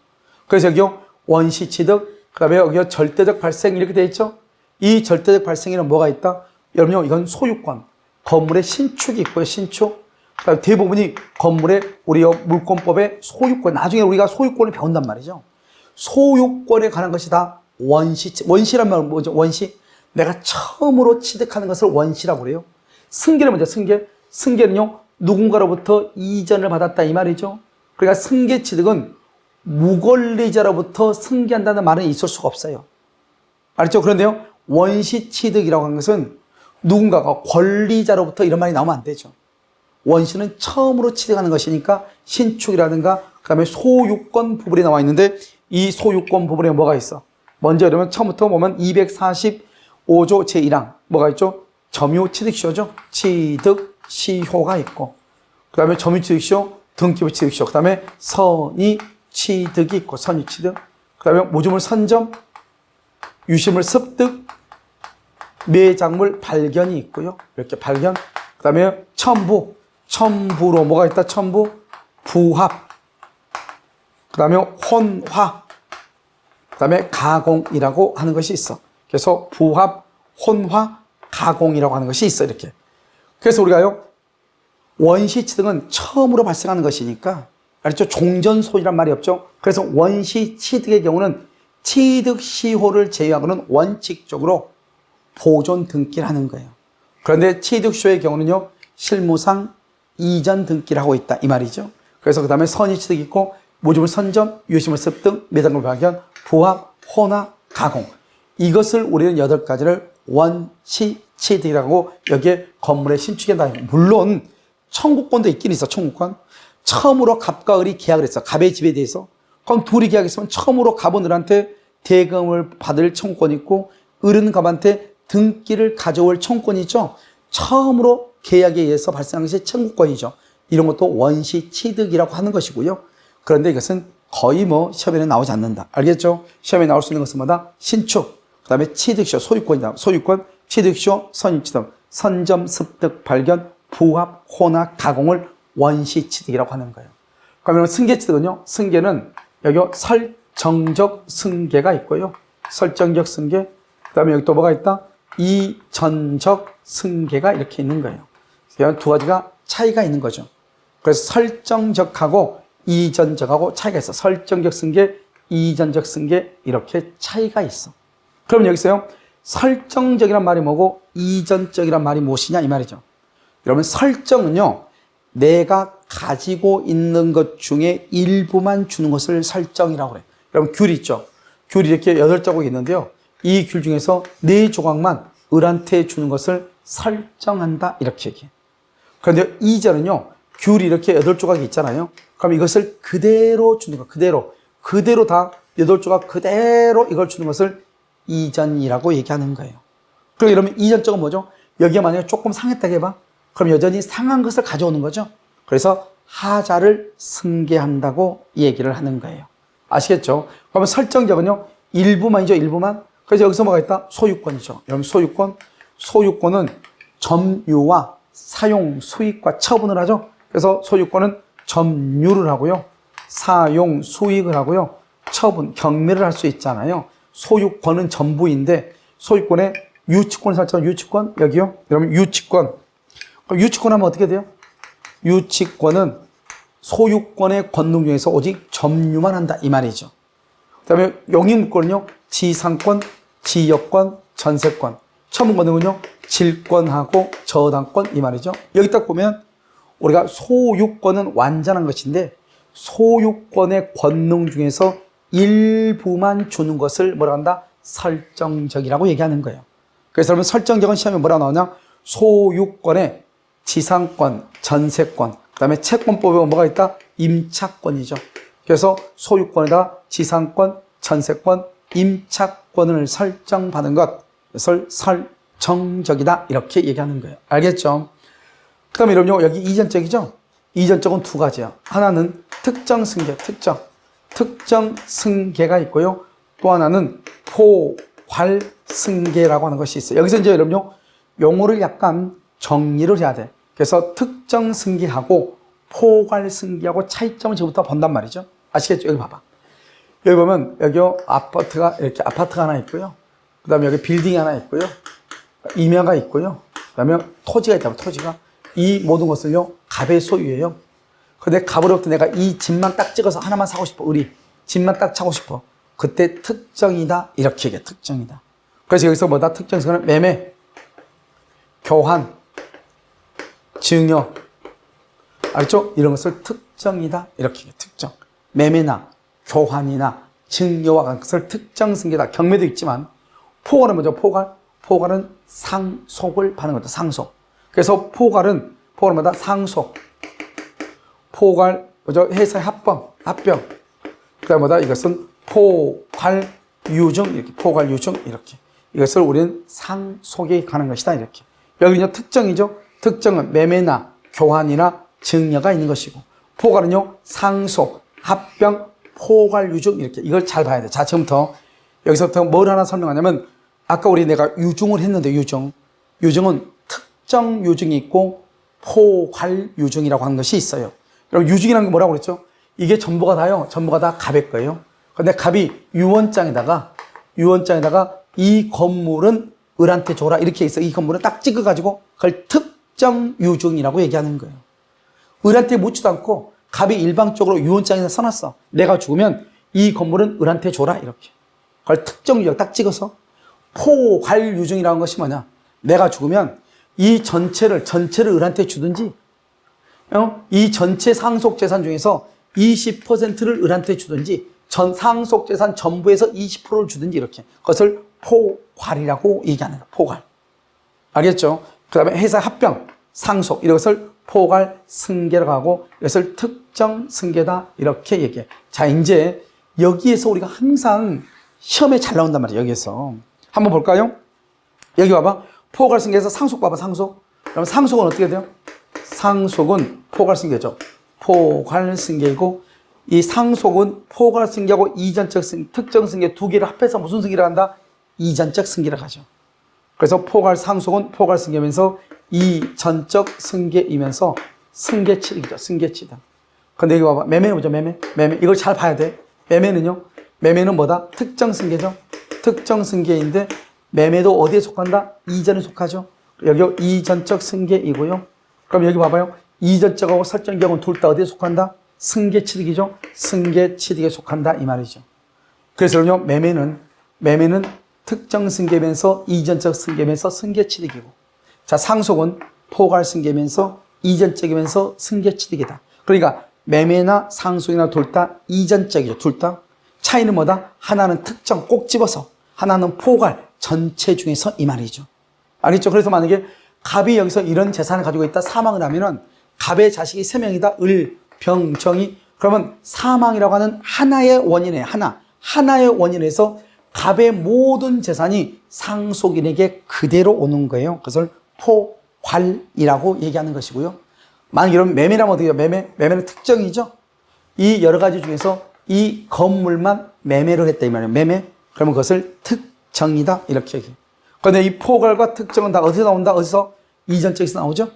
그래서 여기요 원시 취득, 그 다음에 여기요 절대적 발생 이렇게 되어 있죠. 이 절대적 발생에는 뭐가 있다? 여러분요 이건 소유권, 건물의 신축이 있고요. 신축. 그다음에 대부분이 건물의 우리 물권법의 소유권, 나중에 우리가 소유권을 배운단 말이죠. 소유권에 관한 것이 다 원시란 말은 뭐죠? 원시. 내가 처음으로 취득하는 것을 원시라고 그래요. 승계는 뭐죠? 승계는요 누군가로부터 이전을 받았다 이 말이죠. 그러니까 승계 취득은 무권리자로부터 승계한다는 말은 있을 수가 없어요. 알죠? 그런데요 원시 취득이라고 하는 것은 누군가가 권리자로부터 이런 말이 나오면 안 되죠. 원시는 처음으로 취득하는 것이니까 신축이라든가 그 다음에 소유권 부분이 나와 있는데 이 소유권 부분에 뭐가 있어? 먼저 여러분 처음부터 보면 245조 제1항 뭐가 있죠? 점유취득시효죠. 취득시효가 있고 그 다음에 점유취득시효, 등기부 취득시효, 그 다음에 선의취득이 있고 선의취득, 그 다음에 모주물 선점, 유실물 습득, 매작물 발견이 있고요. 이렇게 발견. 그 다음에 첨부로 뭐가 있다? 첨부, 부합. 그 다음에 혼화. 그 다음에 가공이라고 하는 것이 있어. 그래서 부합, 혼화, 가공이라고 하는 것이 있어. 이렇게. 그래서 우리가요, 원시 취득은 처음으로 발생하는 것이니까, 알죠? 종전소유란 말이 없죠? 그래서 원시 취득의 경우는 취득 시효를 제외하고는 원칙적으로 보존 등기를 하는 거예요. 그런데 취득시효의 경우는요, 실무상 이전 등기를 하고 있다. 이 말이죠. 그래서 그 다음에 선의취득이 있고, 모주물 선점, 유실물 습득, 매장물 발견, 부합, 혼화, 가공. 이것을 우리는 8가지를 원시취득이라고 여기에 건물의 신축한다. 물론 청구권도 있긴 있어. 청구권. 처음으로 갑과 을이 계약을 했어. 갑의 집에 대해서. 그럼 둘이 계약했으면 처음으로 갑은 을한테 대금을 받을 청구권이 있고 을은 갑한테 등기를 가져올 청구권이 있죠. 처음으로 계약에 의해서 발생한 것이 청구권이죠. 이런 것도 원시취득이라고 하는 것이고요. 그런데 이것은 거의 시험에는 나오지 않는다. 알겠죠? 시험에 나올 수 있는 것은 뭐다? 신축, 그 다음에 취득시효, 소유권이다. 소유권, 취득시효, 선입취득, 선점, 습득, 발견, 부합, 혼합, 가공을 원시취득이라고 하는 거예요. 그러면 승계취득은요? 승계는 여기 설정적 승계가 있고요. 설정적 승계, 그 다음에 여기 또 뭐가 있다? 이전적 승계가 이렇게 있는 거예요. 두 가지가 차이가 있는 거죠. 그래서 설정적하고 이전적하고 차이가 있어. 설정적 승계, 이전적 승계 이렇게 차이가 있어. 그럼 여기서요. 설정적이란 말이 뭐고 이전적이란 말이 무엇이냐 이 말이죠. 여러분 설정은요. 내가 가지고 있는 것 중에 일부만 주는 것을 설정이라고 그래요. 여러분 귤 있죠. 귤이 이렇게 8조각이 있는데요. 이 귤 중에서 4조각만 을한테 주는 것을 설정한다 이렇게 얘기해요. 그런데 이전은요. 귤이 이렇게 8조각이 있잖아요. 그럼 이것을 그대로 주는 거, 그대로 다 8조각 그대로 이걸 주는 것을 이전이라고 얘기하는 거예요. 그럼 이러면 이전적은 뭐죠? 여기에 만약에 조금 상했다 해봐. 그럼 여전히 상한 것을 가져오는 거죠. 그래서 하자를 승계한다고 얘기를 하는 거예요. 아시겠죠? 그러면 설정적은요, 일부만이죠, 일부만. 그래서 여기서 뭐가 있다? 소유권이죠. 여러분, 소유권은 점유와 사용, 수익과 처분을 하죠. 그래서 소유권은 점유를 하고요, 사용, 수익을 하고요, 처분, 경매를 할 수 있잖아요. 소유권은 전부인데, 소유권에 유치권을 설정, 유치권, 여기요. 여러분, 유치권. 그럼 유치권 하면 어떻게 돼요? 유치권은 소유권의 권능 중에서 오직 점유만 한다, 이 말이죠. 그 다음에 용익물권은요, 지상권, 지역권, 전세권. 처분 권능은요, 질권하고 저당권, 이 말이죠. 여기 딱 보면 우리가 소유권은 완전한 것인데 소유권의 권능 중에서 일부만 주는 것을 뭐라 한다? 설정적이라고 얘기하는 거예요. 그래서 여러분, 설정적은 시험에 뭐라 나오냐? 소유권의 지상권, 전세권, 그 다음에 채권법에 뭐가 있다? 임차권이죠. 그래서 소유권에다 지상권, 전세권, 임차권을 설정받은 것을 설정적이다, 이렇게 얘기하는 거예요. 알겠죠? 그 다음에 여러분, 여기 이전적이죠? 이전적은 두 가지야. 하나는 특정 승계, 특정 승계가 있고요. 또 하나는 포괄 승계라고 하는 것이 있어요. 여기서 이제 여러분, 용어를 약간 정리를 해야 돼. 그래서 특정 승계하고 포괄 승계하고 차이점을 지금부터 본단 말이죠. 아시겠죠? 여기 봐봐. 여기 보면, 여기 아파트가, 이렇게 아파트가 하나 있고요. 그 다음에 여기 빌딩이 하나 있고요. 임야가 있고요. 그 다음에 토지가 있다고, 토지가. 이 모든 것을요, 갑의 소유예요. 근데 갑으로부터 내가 이 집만 딱 찍어서 하나만 사고 싶어. 집만 딱 사고 싶어. 그때 특정이다, 이렇게 얘기해. 특정이다. 그래서 여기서 뭐다? 특정성은 매매, 교환, 증여. 알죠? 이런 것을 특정이다, 이렇게 얘기해. 특정. 매매나 교환이나 증여와 같은 것을 특정 승계다. 경매도 있지만, 포괄은 뭐죠? 포괄은 상속을 받는 거죠. 상속. 그래서 포괄은 뭐다? 상속. 포괄, 뭐죠? 회사의 합병. 그 다음에 뭐다? 이것은 포괄 유증, 이렇게. 포괄 유증, 이렇게. 이것을 우리는 상속에 가는 것이다, 이렇게. 여기는요, 특정이죠? 특정은 매매나 교환이나 증여가 있는 것이고, 포괄은요, 상속, 합병, 포괄 유증, 이렇게. 이걸 잘 봐야 돼. 자, 지금부터, 여기서부터 뭘 하나 설명하냐면, 아까 내가 유증을 했는데, 유증은 특정 유증이 있고, 포괄 유증이라고 하는 것이 있어요. 여러분, 유증이라는 게 뭐라고 그랬죠? 이게 전부가 다요. 전부가 다 갑의 거예요. 근데 갑이 유언장에다가 이 건물은 을한테 줘라, 이렇게 있어. 이 건물은 딱 찍어가지고 그걸 특정 유증이라고 얘기하는 거예요. 을한테 묻지도 않고 갑이 일방적으로 유언장에다 써놨어. 내가 죽으면 이 건물은 을한테 줘라, 이렇게. 그걸 특정 유증 딱 찍어서. 포괄 유증이라는 것이 뭐냐? 내가 죽으면 이 전체를 을한테 주든지, 이 전체 상속 재산 중에서 20%를 을한테 주든지, 전 상속 재산 전부에서 20%를 주든지, 이렇게. 그것을 포괄이라고 얘기하는 거예요. 포괄. 알겠죠? 그 다음에 회사 합병, 상속, 이것을 포괄 승계라고 하고, 이것을 특정 승계다, 이렇게 얘기해. 자, 이제 여기에서 우리가 항상 시험에 잘 나온단 말이에요. 여기에서. 한번 볼까요? 여기 봐봐. 포괄 승계에서 상속 봐봐, 상속. 그럼 상속은 어떻게 돼요? 상속은 포괄 승계죠. 포괄 승계이고, 이 상속은 포괄 승계하고 이전적 승계, 특정 승계 두 개를 합해서 무슨 승계를 한다? 이전적 승계를 하죠. 그래서 상속은 포괄 승계면서 이전적 승계이면서 승계치득이죠. 승계치득. 근데 여기 봐봐. 매매는 뭐죠? 매매. 이걸 잘 봐야 돼. 매매는 뭐다? 특정 승계죠. 특정 승계인데, 매매도 어디에 속한다? 이전에 속하죠. 여기 이전적 승계이고요. 그럼 여기 봐봐요. 이전적하고 설정적은 둘 다 어디에 속한다? 승계취득이죠. 승계취득에 속한다, 이 말이죠. 그래서 매매는 특정 승계면서 이전적 승계면서 승계취득이고, 자, 상속은 포괄 승계면서 이전적이면서 승계취득이다. 그러니까 매매나 상속이나 둘 다 이전적이죠. 둘 다. 차이는 뭐다? 하나는 특정, 꼭 집어서, 하나는 포괄, 전체 중에서, 이 말이죠. 알겠죠? 그래서 만약에 갑이 여기서 이런 재산을 가지고 있다 사망을 하면은 갑의 자식이 3명이다. 을, 병, 정이. 그러면 사망이라고 하는 하나의 원인에 하나의 원인에서 갑의 모든 재산이 상속인에게 그대로 오는 거예요. 그것을 포괄이라고 얘기하는 것이고요. 만약 이런 매매라면 어떻게 해요? 매매는 특정이죠. 이 여러 가지 중에서 이 건물만 매매를 했다 이 말이에요. 매매. 그러면 그것을 특정이다 이렇게 얘기해요. 그런데 이 포괄과 특정은 다 어디서 나온다? 어디서? 이전적에서 나오죠.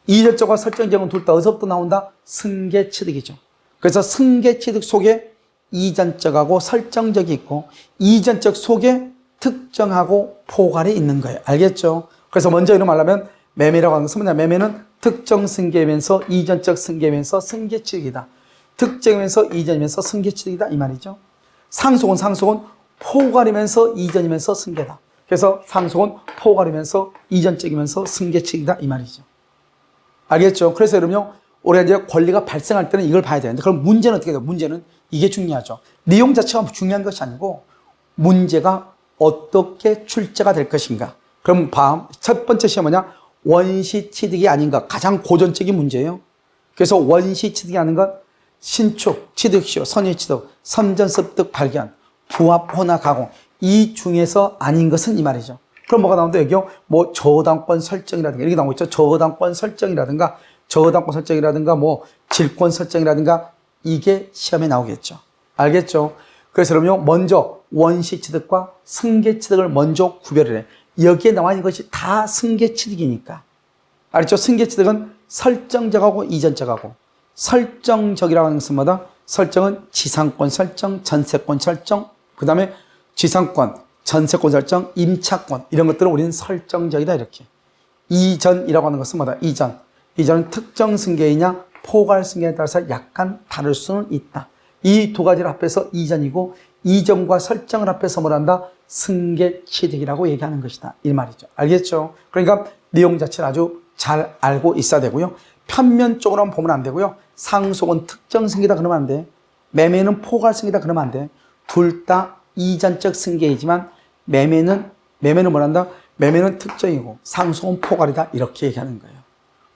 이전적과 설정적은 둘 다 어디서부터 나온다? 승계취득이죠. 그래서 승계취득 속에 이전적하고 설정적이 있고 이전적 속에 특정하고 포괄이 있는 거예요. 알겠죠? 그래서 먼저 이런 말로 하면 매매라고 하는 것은 뭐냐? 매매는 특정 승계면서 이전적 승계면서 승계취득이다. 특정이면서 이전이면서 승계취득이다 이 말이죠. 상속은 포괄이면서 이전이면서 승계다. 그래서 상속은 포괄이면서 이전적이면서 승계취득이다 이 말이죠. 알겠죠? 그래서 여러분요, 우리가 이제 권리가 발생할 때는 이걸 봐야 되는데, 그럼 문제는 어떻게 돼요? 문제는 이게 중요하죠. 내용 자체가 중요한 것이 아니고 문제가 어떻게 출제가 될 것인가. 그럼 첫 번째 시험은 뭐냐? 원시취득이 아닌가. 가장 고전적인 문제예요. 그래서 원시취득이 아닌 것, 신축, 취득시효, 선의취득, 선전습득 발견, 부합, 혼화, 가공. 이 중에서 아닌 것은 이 말이죠. 그럼 뭐가 나오는데 여기요? 뭐 저당권 설정이라든가 이렇게 나오고 있죠. 저당권 설정이라든가 뭐 질권 설정이라든가 이게 시험에 나오겠죠. 알겠죠? 그래서 그러면 먼저 원시취득과 승계취득을 먼저 구별을 해. 여기에 나와 있는 것이 다 승계취득이니까. 알겠죠? 승계취득은 설정적하고 이전적하고. 설정적이라고 하는 것은 뭐다? 설정은 지상권 설정, 전세권 설정, 그 다음에 지상권, 전세권 설정, 임차권 이런 것들은 우리는 설정적이다 이렇게. 이전이라고 하는 것은 뭐다? 이전은 특정 승계이냐 포괄 승계에 따라서 약간 다를 수는 있다. 이 두 가지를 합해서 이전이고 이전과 설정을 합해서 뭐란다? 승계취득이라고 얘기하는 것이다 이 말이죠. 알겠죠? 그러니까 내용 자체를 아주 잘 알고 있어야 되고요. 편면적으로만 보면 안 되고요. 상속은 특정 승계다 그러면 안 돼. 매매는 포괄 승계다 그러면 안 돼. 둘 다 이전적 승계이지만 매매는 뭐란다? 매매는 특정이고 상속은 포괄이다 이렇게 얘기하는 거예요.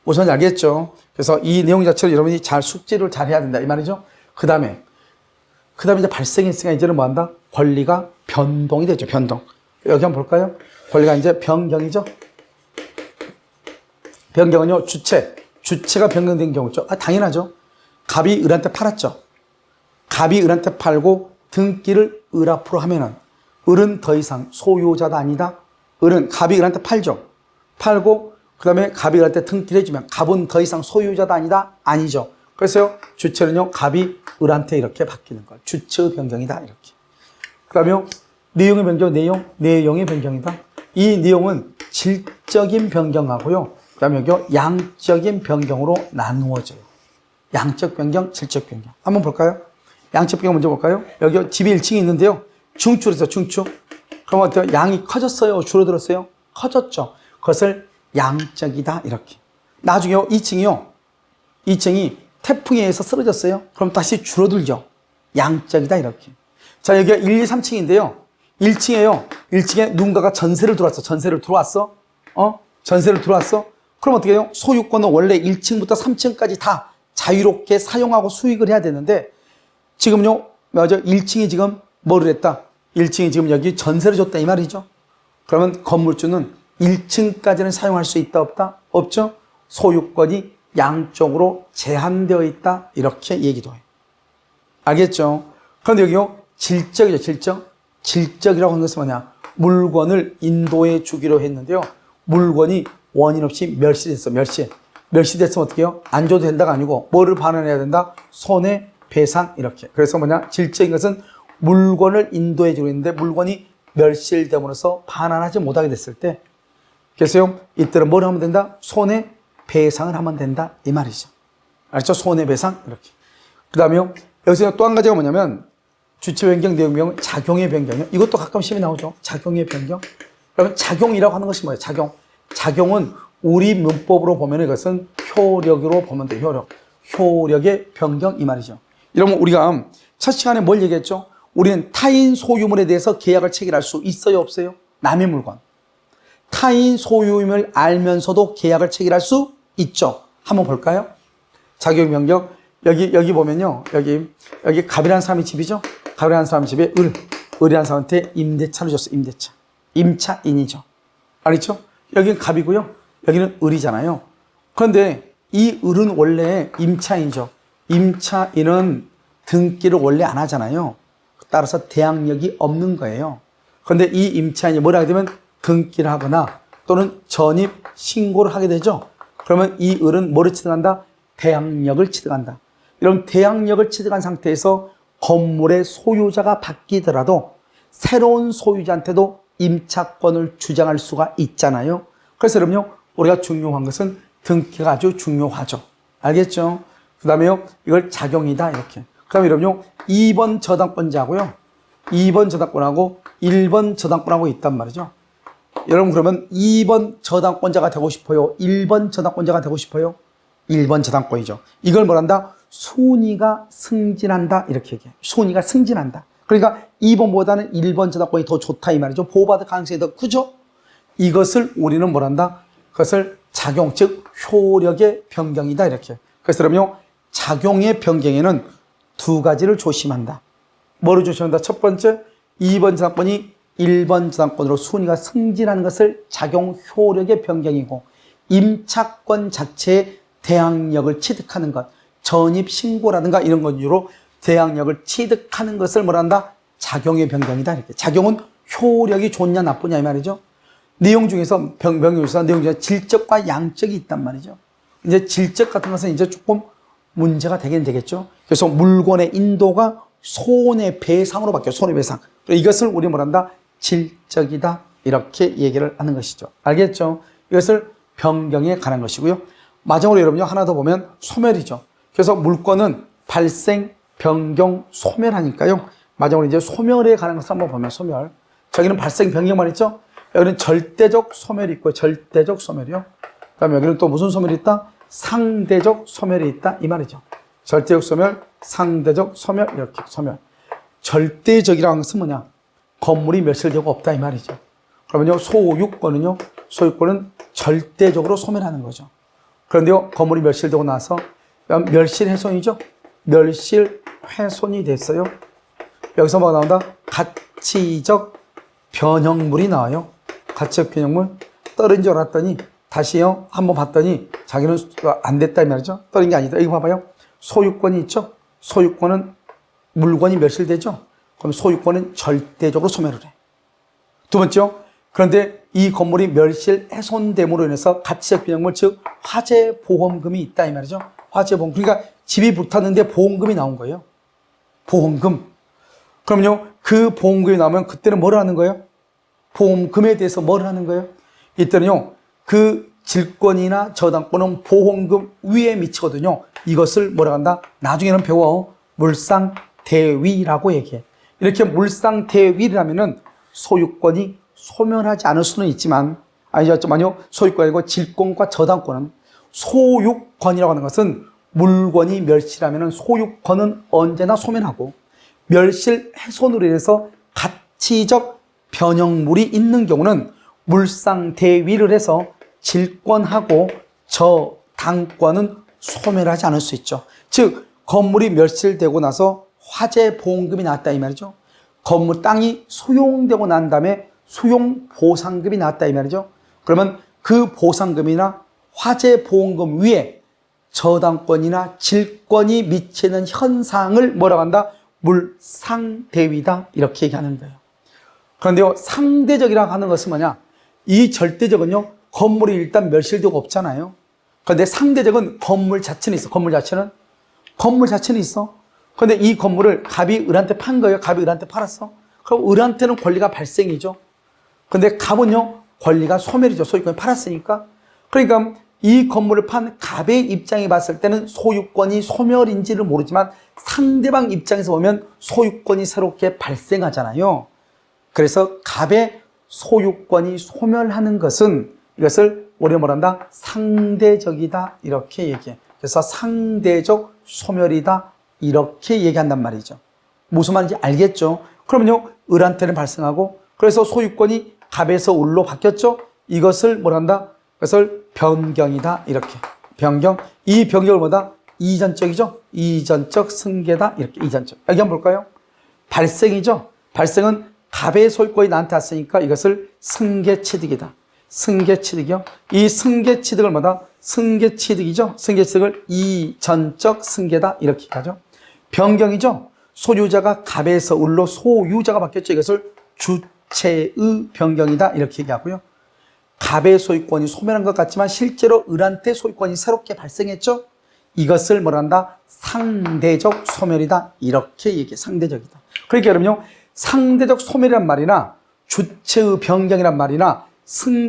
우선 알겠죠? 그래서 이 내용 자체를 여러분이 잘 숙지를 잘 해야 된다 이 말이죠. 그 다음에 이제 발생했으니까 이제는 뭐 한다? 권리가 변동이 되죠. 변동. 여기 한번 볼까요? 권리가 이제 변경이죠. 변경은요, 주체가 변경된 경우죠. 당연하죠. 갑이 을한테 팔았죠. 갑이 을한테 팔고 등기를 을 앞으로 하면은 을은 더 이상 소유자가 아니다. 갑이 을한테 팔죠. 팔고 그 다음에 갑이 을한테 등기를 해주면 갑은 더 이상 소유자가 아니다. 아니죠. 그래서 주체는요, 갑이 을한테 이렇게 바뀌는 거예요. 주체의 변경이다 이렇게. 그 다음에 내용의 변경, 내용의 변경이다. 이 내용은 질적인 변경하고요. 그 다음에 여기요, 양적인 변경으로 나누어져요. 양적 변경, 질적 변경. 한번 볼까요? 양적 변경 먼저 볼까요? 여기 집이 1층이 있는데요. 중축을 했어요, 중축. 그럼 어때요? 양이 커졌어요? 줄어들었어요? 커졌죠. 그것을 양적이다, 이렇게. 나중에요, 2층이 태풍에 의해서 쓰러졌어요? 그럼 다시 줄어들죠. 양적이다, 이렇게. 자, 여기가 1, 2, 3층인데요. 1층에요. 1층에 누군가가 전세를 들어왔어. 전세를 들어왔어? 그럼 어떻게 해요? 소유권은 원래 1층부터 3층까지 다 자유롭게 사용하고 수익을 해야 되는데, 지금요, 1층이 지금 뭐를 했다? 1층이 지금 여기 전세를 줬다, 이 말이죠. 그러면 건물주는 1층까지는 사용할 수 있다, 없다? 없죠? 소유권이 양쪽으로 제한되어 있다, 이렇게 얘기도 해요. 알겠죠? 그런데 여기요, 질적이죠, 질적이라고 하는 것은 뭐냐? 물건을 인도해 주기로 했는데요. 물건이 원인 없이 멸시됐어, 멸시됐으면 어떻게 해요? 안 줘도 된다가 아니고, 뭐를 반환해야 된다? 손해배상, 이렇게. 그래서 뭐냐? 질적인 것은 물건을 인도해 주고 있는데, 물건이 멸실됨으로써 반환하지 못하게 됐을 때, 그래서 이때는 뭘 하면 된다? 손해배상을 하면 된다, 이 말이죠. 알죠? 손해배상, 이렇게. 그 다음에요, 여기서 또 한 가지가 뭐냐면, 주체 변경, 내용 변경, 작용의 변경이요. 이것도 가끔 시험에 나오죠. 작용의 변경. 그러면 작용이라고 하는 것이 뭐예요? 작용은 우리 문법으로 보면 이것은 효력으로 보면 돼요. 효력의 변경, 이 말이죠. 이러면 우리가 첫 시간에 뭘 얘기했죠? 우리는 타인 소유물에 대해서 계약을 체결할 수 있어요, 없어요? 남의 물건. 타인 소유임을 알면서도 계약을 체결할 수 있죠. 한번 볼까요? 작용 변경. 여기 보면요. 여기 갑이라는 사람이 집이죠. 갑이라는 사람 집에 을이라는 사람한테 임대차를 줬어. 임대차. 임차인이죠. 알겠죠? 여기는 갑이고요. 여기는 을이잖아요. 그런데 이 을은 원래 임차인이죠. 임차인은 등기를 원래 안 하잖아요. 따라서 대항력이 없는 거예요. 그런데 이 임차인이 뭘 하게 되면 등기를 하거나 또는 전입 신고를 하게 되죠. 그러면 이 을은 뭐를 취득한다? 대항력을 취득한다. 이런 대항력을 취득한 상태에서 건물의 소유자가 바뀌더라도 새로운 소유자한테도 임차권을 주장할 수가 있잖아요. 그래서 여러분요, 우리가 중요한 것은 등기가 아주 중요하죠. 알겠죠? 그 다음에요, 이걸 작용이다, 이렇게. 그 다음에 여러분요, 2번 저당권자하고요, 2번 저당권하고 1번 저당권하고 있단 말이죠. 여러분, 그러면 2번 저당권자가 되고 싶어요? 1번 저당권자가 되고 싶어요? 1번 저당권이죠. 이걸 뭐란다? 순위가 승진한다, 이렇게 얘기해요. 순위가 승진한다. 그러니까 2번보다는 1번 저당권이 더 좋다, 이 말이죠. 보호받을 가능성이 더 크죠? 이것을 우리는 뭐란다? 그것을 작용, 즉 효력의 변경이다, 이렇게. 그래서 그러면 작용의 변경에는 두 가지를 조심한다. 뭐를 조심한다? 첫 번째, 2번 저당권이 1번 저당권으로 순위가 승진하는 것을 작용 효력의 변경이고, 임차권 자체의 대항력을 취득하는 것, 전입 신고라든가 이런 것으로 대항력을 취득하는 것을 뭐란다? 작용의 변경이다, 이렇게. 작용은 효력이 좋냐 나쁘냐 이 말이죠. 내용 중에서 변경에서 내용 중에 질적과 양적이 있단 말이죠. 이제 질적 같은 것은 이제 조금 문제가 되긴 되겠죠. 그래서 물건의 인도가 손해배상으로 바뀌어요. 손해배상. 이것을 우리 뭐란다? 질적이다, 이렇게 얘기를 하는 것이죠. 알겠죠? 이것을 변경에 관한 것이고요. 마지막으로 여러분요, 하나 더 보면 소멸이죠. 그래서 물건은 발생, 변경, 소멸하니까요. 마지막으로 이제 소멸에 관한 것을 한번 보면, 소멸. 저기는 발생, 변경만 있죠? 여기는 절대적 소멸이 있고요. 절대적 소멸이요. 그 다음에 여기는 또 무슨 소멸이 있다? 상대적 소멸이 있다, 이 말이죠. 절대적 소멸, 상대적 소멸, 이렇게 소멸. 절대적이라는 것은 뭐냐? 건물이 멸실되고 없다, 이 말이죠. 그러면요, 소유권은요, 소유권은 절대적으로 소멸하는 거죠. 그런데요, 건물이 멸실되고 나서 멸실훼손이죠. 멸실훼손이 됐어요. 여기서 뭐가 나온다? 가치적 변형물이 나와요. 가치적 변형물. 떨어진 줄 알았더니 다시요, 한번 봤더니 자기는 안 됐다, 이 말이죠. 떨어진 게 아니다. 이거 봐봐요. 소유권이 있죠. 소유권은 물건이 멸실되죠. 그럼 소유권은 절대적으로 소멸을 해. 두 번째요. 그런데 이 건물이 멸실 훼손됨으로 인해서 가치적 변형물, 즉 화재 보험금이 있다, 이 말이죠. 화재 보험금. 그러니까 집이 불탔는데 보험금이 나온 거예요. 보험금. 그럼요, 그 보험금이 나오면 그때는 뭘 하는 거예요? 보험금에 대해서 뭘 하는 거예요? 이때는요, 그 질권이나 저당권은 보험금 위에 미치거든요. 이것을 뭐라 한다? 나중에는 배워. 물상대위라고 얘기해. 이렇게 물상대위라면은 소유권이 소멸하지 않을 수는 있지만, 아니요, 소유권이 아니고 질권과 저당권은, 소유권이라고 하는 것은 물건이 멸실하면은 소유권은 언제나 소멸하고, 멸실 훼손으로 인해서 가치적 변형물이 있는 경우는 물상대위를 해서 질권하고 저당권은 소멸하지 않을 수 있죠. 즉 건물이 멸실되고 나서 화재 보험금이 나왔다, 이 말이죠. 건물 땅이 소용되고 난 다음에 수용 보상금이 나왔다, 이 말이죠. 그러면 그 보상금이나 화재 보험금 위에 저당권이나 질권이 미치는 현상을 뭐라고 한다? 물상대위다, 이렇게 얘기하는 거예요. 그런데요, 상대적이라고 하는 것은 뭐냐? 이 절대적은요, 건물이 일단 멸실되고 없잖아요. 그런데 상대적은 건물 자체는 있어. 건물 자체는 있어. 그런데 이 건물을 갑이 을한테 판 거예요. 갑이 을한테 팔았어. 그럼 을한테는 권리가 발생이죠. 그런데 갑은요, 권리가 소멸이죠. 소유권이 팔았으니까. 그러니까 이 건물을 판 갑의 입장에 봤을 때는 소유권이 소멸인지를 모르지만 상대방 입장에서 보면 소유권이 새롭게 발생하잖아요. 그래서 갑의 소유권이 소멸하는 것은 이것을 우리가 뭐란다? 상대적이다, 이렇게 얘기해. 그래서 상대적 소멸이다, 이렇게 얘기한단 말이죠. 무슨 말인지 알겠죠? 그러면요, 을한테는 발생하고, 그래서 소유권이 갑에서 을로 바뀌었죠? 이것을 뭐란다? 그것을 변경이다, 이렇게. 변경. 이 변경을 뭐다? 이전적이죠. 이전적 승계다. 이렇게 이전적. 여기 한번 볼까요? 발생이죠. 발생은 갑의 소유권이 나한테 왔으니까 이것을 승계취득이다. 승계취득이요. 이 승계취득을 뭐다? 승계취득이죠. 승계취득을 이전적 승계다. 이렇게 하죠. 변경이죠. 소유자가 갑에서 을로 소유자가 바뀌었죠. 이것을 주체의 변경이다. 이렇게 얘기하고요. 갑의 소유권이 소멸한 것 같지만 실제로 을한테 소유권이 새롭게 발생했죠. 이것을 뭐란다? 상대적 소멸이다. 이렇게 얘기해. 상대적이다. 그러니까 여러분요, 상대적 소멸이란 말이나 주체의 변경이란 말이나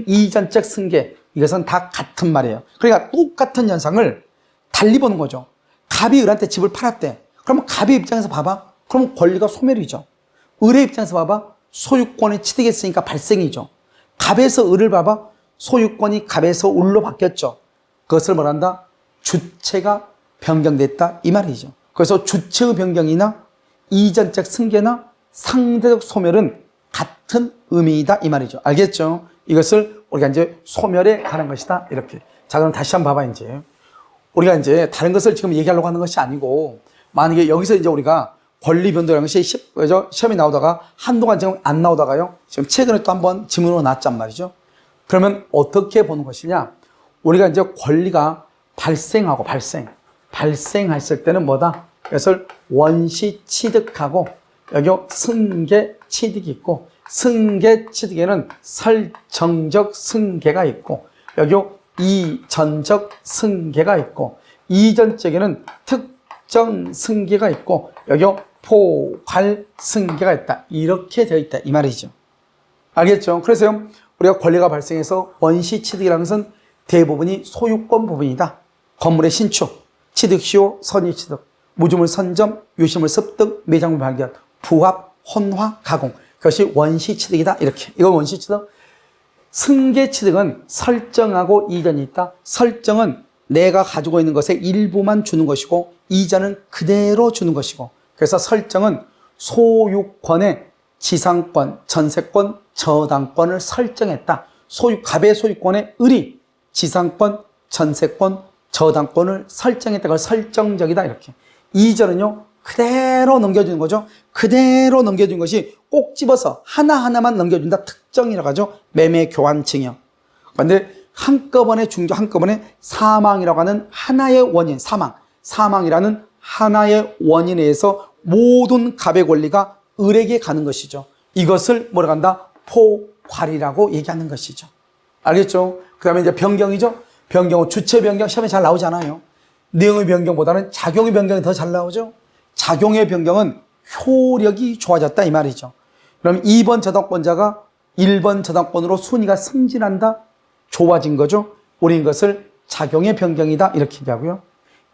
이전적 승계, 이것은 다 같은 말이에요. 그러니까 똑같은 현상을 달리 보는 거죠. 갑이 을한테 집을 팔았대. 그러면 갑의 입장에서 봐봐. 그럼 권리가 소멸이죠. 을의 입장에서 봐봐. 소유권이 취득했으니까 발생이죠. 갑에서 을을 봐봐. 소유권이 갑에서 을로 바뀌었죠. 그것을 뭐란다? 주체가 변경됐다. 이 말이죠. 그래서 주체의 변경이나 이전적 승계나 상대적 소멸은 같은 의미이다. 이 말이죠. 알겠죠? 이것을 우리가 이제 소멸에 관한 것이다. 이렇게. 자, 그럼 다시 한번 봐봐, 이제. 우리가 이제 다른 것을 지금 얘기하려고 하는 것이 아니고, 만약에 여기서 이제 우리가 권리 변동이라는 것이 시험에 나오다가 한동안 지금 안 나오다가요. 지금 최근에 또 한번 지문으로 나왔단 말이죠. 그러면 어떻게 보는 것이냐? 우리가 이제 권리가 발생하고 발생했을 때는 뭐다? 이것을 원시 취득하고 여기 승계 취득이 있고 승계 취득에는 설정적 승계가 있고 여기 이전적 승계가 있고 이전적에는 특정 승계가 있고 여기 포괄 승계가 있다. 이렇게 되어 있다. 이 말이죠. 알겠죠? 그래서요, 우리가 권리가 발생해서 원시 취득이라는 것은 대부분이 소유권 부분이다. 건물의 신축, 취득시효, 선의취득, 무주물 선점, 유실물 습득, 매장물 발견, 부합, 혼화, 가공. 그것이 원시 취득이다. 이렇게. 이건 원시 취득. 승계 취득은 설정하고 이전이 있다. 설정은 내가 가지고 있는 것의 일부만 주는 것이고 이전은 그대로 주는 것이고 그래서 설정은 소유권의 지상권, 전세권, 저당권을 설정했다. 갑의 소유권의 을이 지상권, 전세권, 저당권을 설정했다. 그걸 설정적이다. 이렇게. 이전은요, 그대로 넘겨주는 거죠. 그대로 넘겨주는 것이 꼭 집어서 하나하나만 넘겨준다. 특정이라고 하죠. 매매 교환 증여. 그런데 한꺼번에 사망이라고 하는 하나의 원인, 사망이라는 하나의 원인에 의해서 모든 갑의 권리가 을에게 가는 것이죠. 이것을 뭐라고 한다? 포괄이라고 얘기하는 것이죠. 알겠죠? 그 다음에 이제 변경이죠. 변경은 주체 변경 시험에 잘 나오지 않아요. 내용의 변경보다는 작용의 변경이 더 잘 나오죠. 작용의 변경은 효력이 좋아졌다 이 말이죠. 그럼 2번 저당권자가 1번 저당권으로 순위가 승진한다? 좋아진 거죠. 우리는 이것을 작용의 변경이다 이렇게 얘기하고요.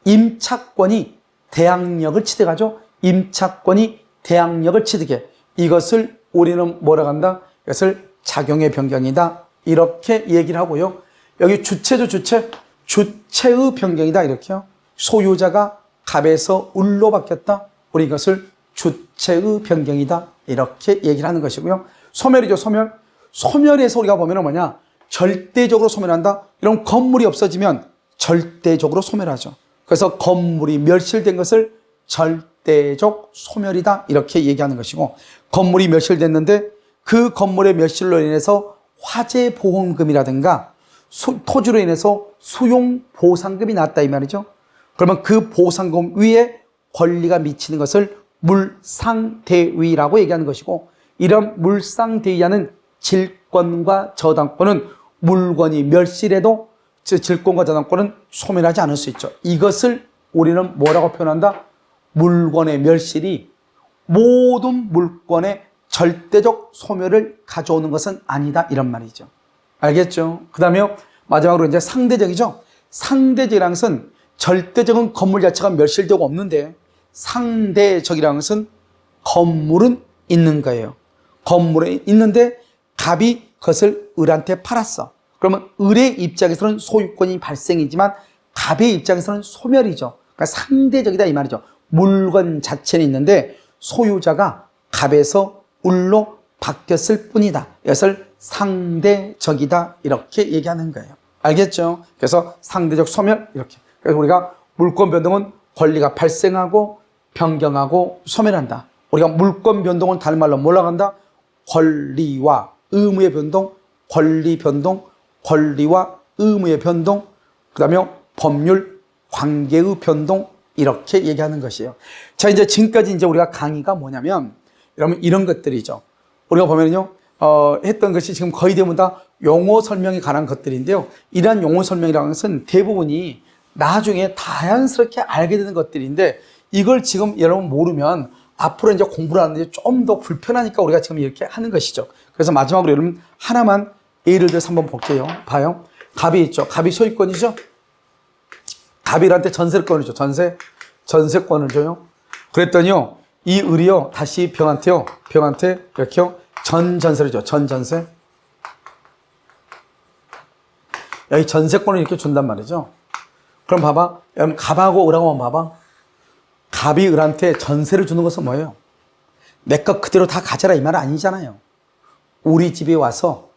임차권이 대항력을 취득하죠. 임차권이 대항력을 취득해. 이것을 우리는 뭐라고 한다? 이것을 작용의 변경이다. 이렇게 얘기를 하고요. 여기 주체의 변경이다. 이렇게요. 소유자가 갑에서 을로 바뀌었다. 우리 이것을 주체의 변경이다. 이렇게 얘기를 하는 것이고요. 소멸이죠. 소멸에서 우리가 보면 뭐냐? 절대적으로 소멸한다. 이런 건물이 없어지면 절대적으로 소멸하죠. 그래서 건물이 멸실된 것을 절대적 소멸이다. 이렇게 얘기하는 것이고 건물이 멸실됐는데 그 건물의 멸실로 인해서 화재보험금이라든가 토지로 인해서 수용보상금이 났다 이 말이죠. 그러면 그 보상금 위에 권리가 미치는 것을 물상대위라고 얘기하는 것이고 이런 물상대위하는 질권과 저당권은 물건이 멸실해도 질권과 저당권은 소멸하지 않을 수 있죠. 이것을 우리는 뭐라고 표현한다? 물건의 멸실이 모든 물건의 절대적 소멸을 가져오는 것은 아니다 이런 말이죠. 알겠죠? 그 다음에 마지막으로 이제 상대적이죠. 상대적이라는 것은 절대적인 건물 자체가 멸실되고 없는데 상대적이라는 것은 건물은 있는 거예요. 건물에 있는데 갑이 그것을 을한테 팔았어. 그러면 을의 입장에서는 소유권이 발생이지만 갑의 입장에서는 소멸이죠. 그러니까 상대적이다 이 말이죠. 물건 자체는 있는데 소유자가 갑에서 을로 바뀌었을 뿐이다. 이것을 상대적이다 이렇게 얘기하는 거예요. 알겠죠? 그래서 상대적 소멸 이렇게. 그래서 우리가 물권 변동은 권리가 발생하고 변경하고 소멸한다. 우리가 물권 변동은 다른 말로 몰라간다. 권리와 의무의 변동, 권리 변동, 권리와 의무의 변동, 그 다음에 법률 관계의 변동, 이렇게 얘기하는 것이에요. 자, 이제 지금까지 이제 우리가 강의가 뭐냐면, 여러분 이런 것들이죠. 우리가 보면요, 했던 것이 지금 거의 대부분 다 용어 설명에 관한 것들인데요. 이러한 용어 설명이라는 것은 대부분이 나중에 자연스럽게 알게 되는 것들인데, 이걸 지금 여러분 모르면 앞으로 이제 공부를 하는데 좀 더 불편하니까 우리가 지금 이렇게 하는 것이죠. 그래서 마지막으로 여러분 하나만 예를 들어서 한번 볼게요. 봐요. 갑이 있죠. 갑이 소유권이죠. 갑이한테 전세를 권을 줘. 전세권을 줘요. 그랬더니요, 이 을이요, 다시 병한테 이렇게요, 전세를 줘. 전세. 여기 전세권을 이렇게 준단 말이죠. 그럼 봐봐. 여러분, 갑하고 을하고 한번 봐봐. 갑이 을한테 전세를 주는 것은 뭐예요? 내 것 그대로 다 가져라 이 말은 아니잖아요. 우리 집에 와서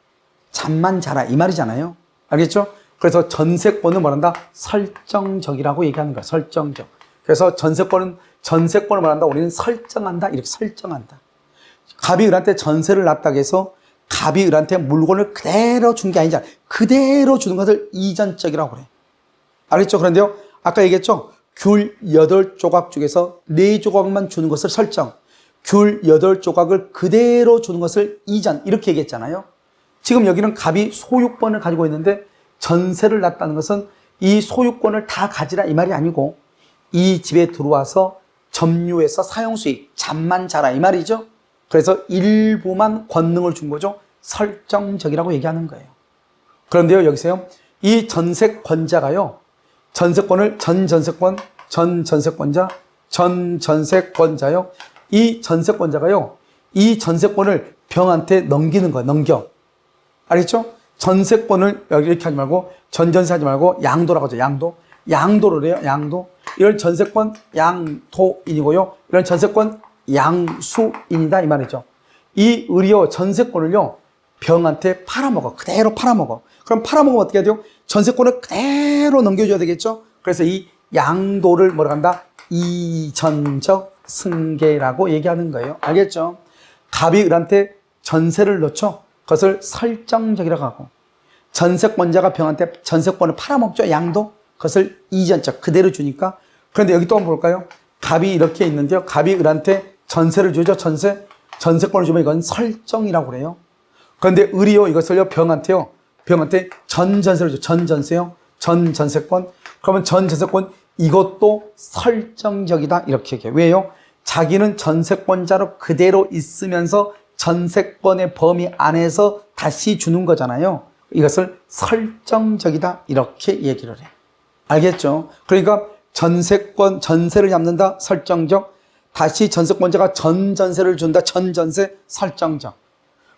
잠만 자라 이 말이잖아요. 알겠죠? 그래서 전세권은 뭐란다? 설정적이라고 얘기하는 거야. 설정적. 그래서 전세권을 뭐란다? 우리는 설정한다. 이렇게 설정한다. 갑이 을한테 전세를 놨다고 해서 갑이 을한테 물건을 그대로 준 게 아니잖아. 그대로 주는 것을 이전적이라고 그래. 알겠죠? 그런데요, 아까 얘기했죠? 귤 8조각 중에서 4조각만 주는 것을 설정, 귤 8조각을 그대로 주는 것을 이전, 이렇게 얘기했잖아요. 지금 여기는 갑이 소유권을 가지고 있는데 전세를 놨다는 것은 이 소유권을 다 가지라 이 말이 아니고 이 집에 들어와서 점유해서 사용수익, 잠만 자라 이 말이죠. 그래서 일부만 권능을 준 거죠. 설정적이라고 얘기하는 거예요. 그런데요, 여기서요, 이 전세권자가요, 전세권을 전전세권자요. 이 전세권자가요, 이 전세권을 병한테 넘기는 거예요. 넘겨. 알겠죠? 전세권을 이렇게 하지 말고 전세 하지 말고 양도라고 하죠. 양도를 해요. 양도. 이런 전세권 양도인이고요. 이런 전세권 양수인이다 이 말이죠. 이 을이요, 전세권을요, 병한테 팔아먹어. 그대로 팔아먹어. 그럼 팔아먹으면 어떻게 해야 돼요? 전세권을 그대로 넘겨줘야 되겠죠? 그래서 이 양도를 뭐라고 한다? 이전적 승계라고 얘기하는 거예요. 알겠죠? 갑이 을한테 전세를 놓죠? 그것을 설정적이라고 하고, 전세권자가 병한테 전세권을 팔아먹죠? 양도? 그것을 이전적, 그대로 주니까. 그런데 여기 또 한번 볼까요? 갑이 이렇게 있는데요. 갑이 을한테 전세를 주죠? 전세권을 주면 이건 설정이라고 그래요. 그런데 을이요, 이것을요, 병한테 전전세를 줘. 전전세권. 그러면 전전세권, 이것도 설정적이다. 이렇게 얘기해요. 왜요? 자기는 전세권자로 그대로 있으면서 전세권의 범위 안에서 다시 주는 거잖아요. 이것을 설정적이다. 이렇게 얘기를 해요. 알겠죠? 그러니까 전세를 잡는다. 설정적. 다시 전세권자가 전전세를 준다. 전전세. 설정적.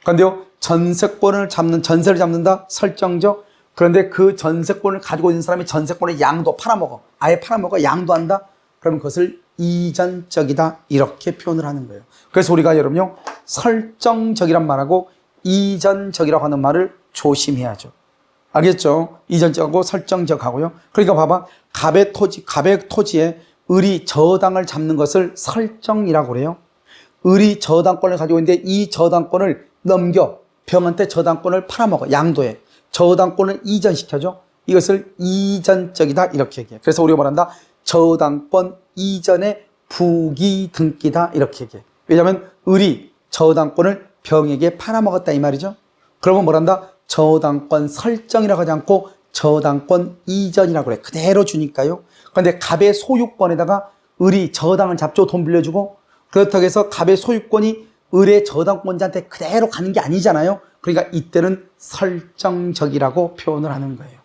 그런데요, 전세를 잡는다. 설정적. 그런데 그 전세권을 가지고 있는 사람이 전세권의 양도 팔아먹어. 아예 팔아먹어. 양도한다. 그러면 그것을 이전적이다. 이렇게 표현을 하는 거예요. 그래서 우리가 여러분요, 설정적이란 말하고 이전적이라고 하는 말을 조심해야죠. 알겠죠? 이전적하고 설정적하고요. 그러니까 봐봐. 갑의 토지에 을이 저당을 잡는 것을 설정이라고 그래요. 을이 저당권을 가지고 있는데 이 저당권을 넘겨 병한테 저당권을 팔아먹어. 양도해. 저당권을 이전시켜줘. 이것을 이전적이다. 이렇게 얘기해. 그래서 우리가 말한다. 저당권 이전의 부기 등기다. 이렇게 얘기해. 왜냐하면 을이 저당권을 병에게 팔아먹었다. 이 말이죠. 그러면 뭐란다? 저당권 설정이라고 하지 않고 저당권 이전이라고 그래. 그대로 주니까요. 그런데 갑의 소유권에다가 을이 저당을 잡죠. 돈 빌려주고. 그렇다고 해서 갑의 소유권이 을의 저당권자한테 그대로 가는 게 아니잖아요. 그러니까 이때는 설정적이라고 표현을 하는 거예요.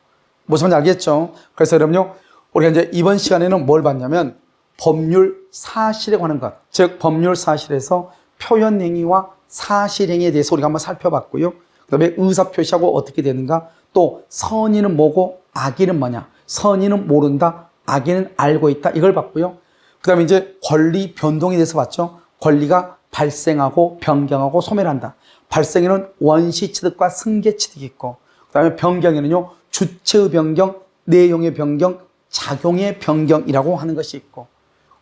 무슨 말인지 알겠죠? 그래서 여러분요, 우리가 이제 이번 시간에는 뭘 봤냐면 법률 사실에 관한 것, 즉 법률 사실에서 표현행위와 사실행위에 대해서 우리가 한번 살펴봤고요. 그 다음에 의사표시하고 어떻게 되는가, 또 선의는 뭐고 악의는 뭐냐, 선의는 모른다, 악의는 알고 있다, 이걸 봤고요. 그 다음에 이제 권리 변동에 대해서 봤죠. 권리가 발생하고 변경하고 소멸한다. 발생에는 원시 취득과 승계 취득이 있고, 그 다음에 변경에는요, 주체의 변경, 내용의 변경, 작용의 변경이라고 하는 것이 있고,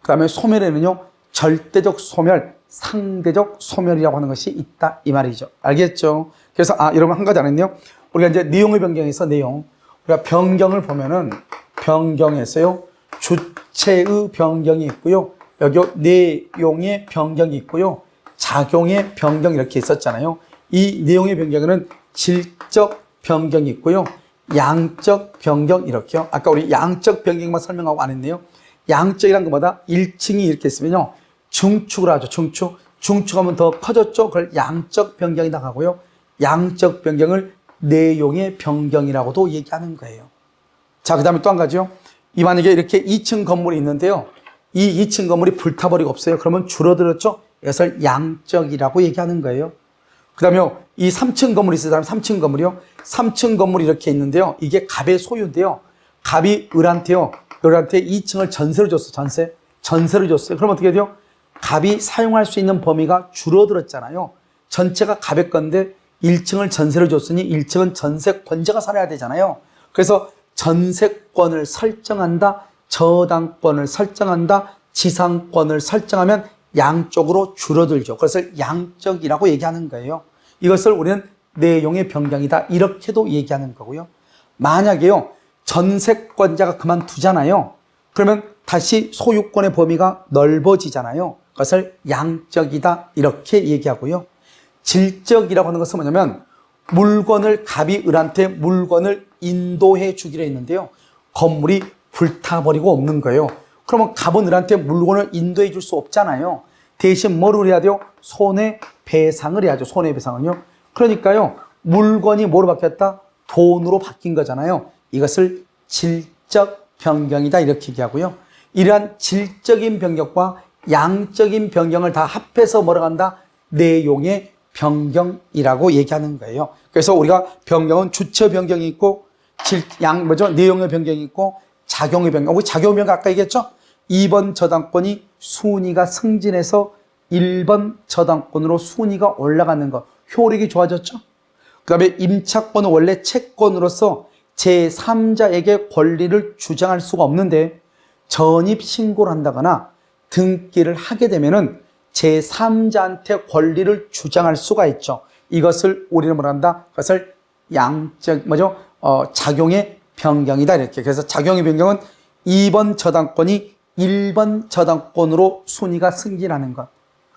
그 다음에 소멸에는요, 절대적 소멸, 상대적 소멸이라고 하는 것이 있다, 이 말이죠. 알겠죠? 그래서, 여러분 한 가지 안 했네요. 우리가 이제 내용의 변경에서 우리가 변경을 보면은, 변경에서요, 주체의 변경이 있고요, 여기 내용의 변경이 있고요, 작용의 변경 이렇게 있었잖아요. 이 내용의 변경에는 질적 변경이 있고요, 양적 변경 이렇게요. 아까 우리 양적 변경만 설명하고 안 했네요. 양적이란 것마다 1층이 이렇게 있으면요, 중축을 하죠. 중축하면 더 커졌죠. 그걸 양적 변경이 나가고요. 양적 변경을 내용의 변경이라고도 얘기하는 거예요. 자, 그 다음에 또 한 가지요. 이 만약에 이렇게 2층 건물이 있는데요, 이 2층 건물이 불타버리고 없어요. 그러면 줄어들었죠. 이것을 양적이라고 얘기하는 거예요. 그 다음에 이 3층 건물이 있어요. 3층 건물이요. 3층 건물이 이렇게 있는데요. 이게 갑의 소유인데요. 갑이 을한테 2층을 전세로 줬어. 전세를 줬어요. 그럼 어떻게 돼요? 갑이 사용할 수 있는 범위가 줄어들었잖아요. 전체가 갑의 건데 1층을 전세를 줬으니 1층은 전세권자가 살아야 되잖아요. 그래서 전세권을 설정한다, 저당권을 설정한다, 지상권을 설정하면 양쪽으로 줄어들죠. 그것을 양적이라고 얘기하는 거예요. 이것을 우리는 내용의 변경이다, 이렇게도 얘기하는 거고요. 만약에요, 전세권자가 그만두잖아요. 그러면 다시 소유권의 범위가 넓어지잖아요. 그것을 양적이다, 이렇게 얘기하고요. 질적이라고 하는 것은 뭐냐면, 갑이 을한테 물건을 인도해 주기로 했는데요, 건물이 불타버리고 없는 거예요. 그러면 갑은 을한테 물건을 인도해 줄 수 없잖아요. 대신 뭐를 해야 돼요? 손해배상을 해야죠. 손해배상은요. 그러니까요, 물건이 뭐로 바뀌었다? 돈으로 바뀐 거잖아요. 이것을 질적 변경이다, 이렇게 얘기하고요. 이러한 질적인 변경과 양적인 변경을 다 합해서 뭐라고 한다? 내용의 변경이라고 얘기하는 거예요. 그래서 우리가 변경은 주체 변경이 있고, 내용의 변경이 있고, 작용의 변경. 우리 작용의 변경 아까 얘기했죠? 2번 저당권이 순위가 승진해서 1번 저당권으로 순위가 올라가는 것. 효력이 좋아졌죠? 그 다음에 임차권은 원래 채권으로서 제3자에게 권리를 주장할 수가 없는데, 전입 신고를 한다거나 등기를 하게 되면은 제3자한테 권리를 주장할 수가 있죠. 이것을 우리는 뭐라 한다? 그것을 작용의 변경이다, 이렇게. 그래서 작용의 변경은 2번 저당권이 1번 저당권으로 순위가 승진하는 것.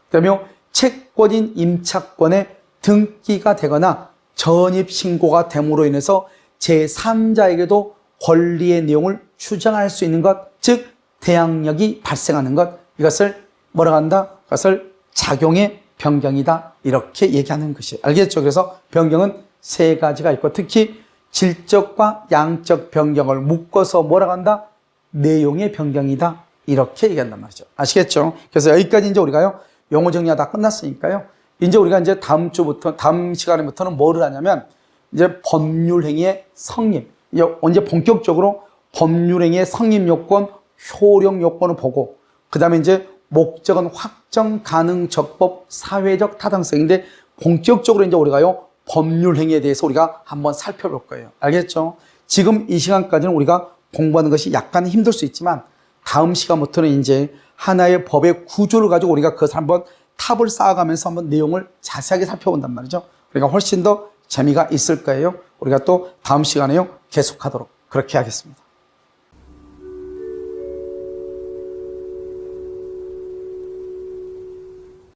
그 다음에 채권인 임차권에 등기가 되거나 전입 신고가 됨으로 인해서 제3자에게도 권리의 내용을 주장할 수 있는 것, 즉 대항력이 발생하는 것, 이것을 뭐라고 한다? 그것을 작용의 변경이다, 이렇게 얘기하는 것이. 알겠죠? 그래서 변경은 세 가지가 있고, 특히 질적과 양적 변경을 묶어서 뭐라고 한다? 내용의 변경이다, 이렇게 얘기한단 말이죠. 아시겠죠? 그래서 여기까지 이제 우리가요, 용어 정리가 다 끝났으니까요, 이제 우리가 이제 다음 시간부터는 뭐를 하냐면, 이제 법률행위의 성립, 이제 언제 본격적으로 법률행위의 성립 요건, 효력 요건을 보고, 그 다음에 이제 목적은 확정 가능 적법 사회적 타당성인데, 본격적으로 이제 우리가요, 법률행위에 대해서 우리가 한번 살펴볼 거예요. 알겠죠? 지금 이 시간까지는 우리가 공부하는 것이 약간 힘들 수 있지만, 다음 시간부터는 이제 하나의 법의 구조를 가지고 우리가 그것을 한번 탑을 쌓아가면서 한번 내용을 자세하게 살펴본단 말이죠. 그러니까 훨씬 더 재미가 있을 거예요. 우리가 또 다음 시간에요, 계속하도록 그렇게 하겠습니다.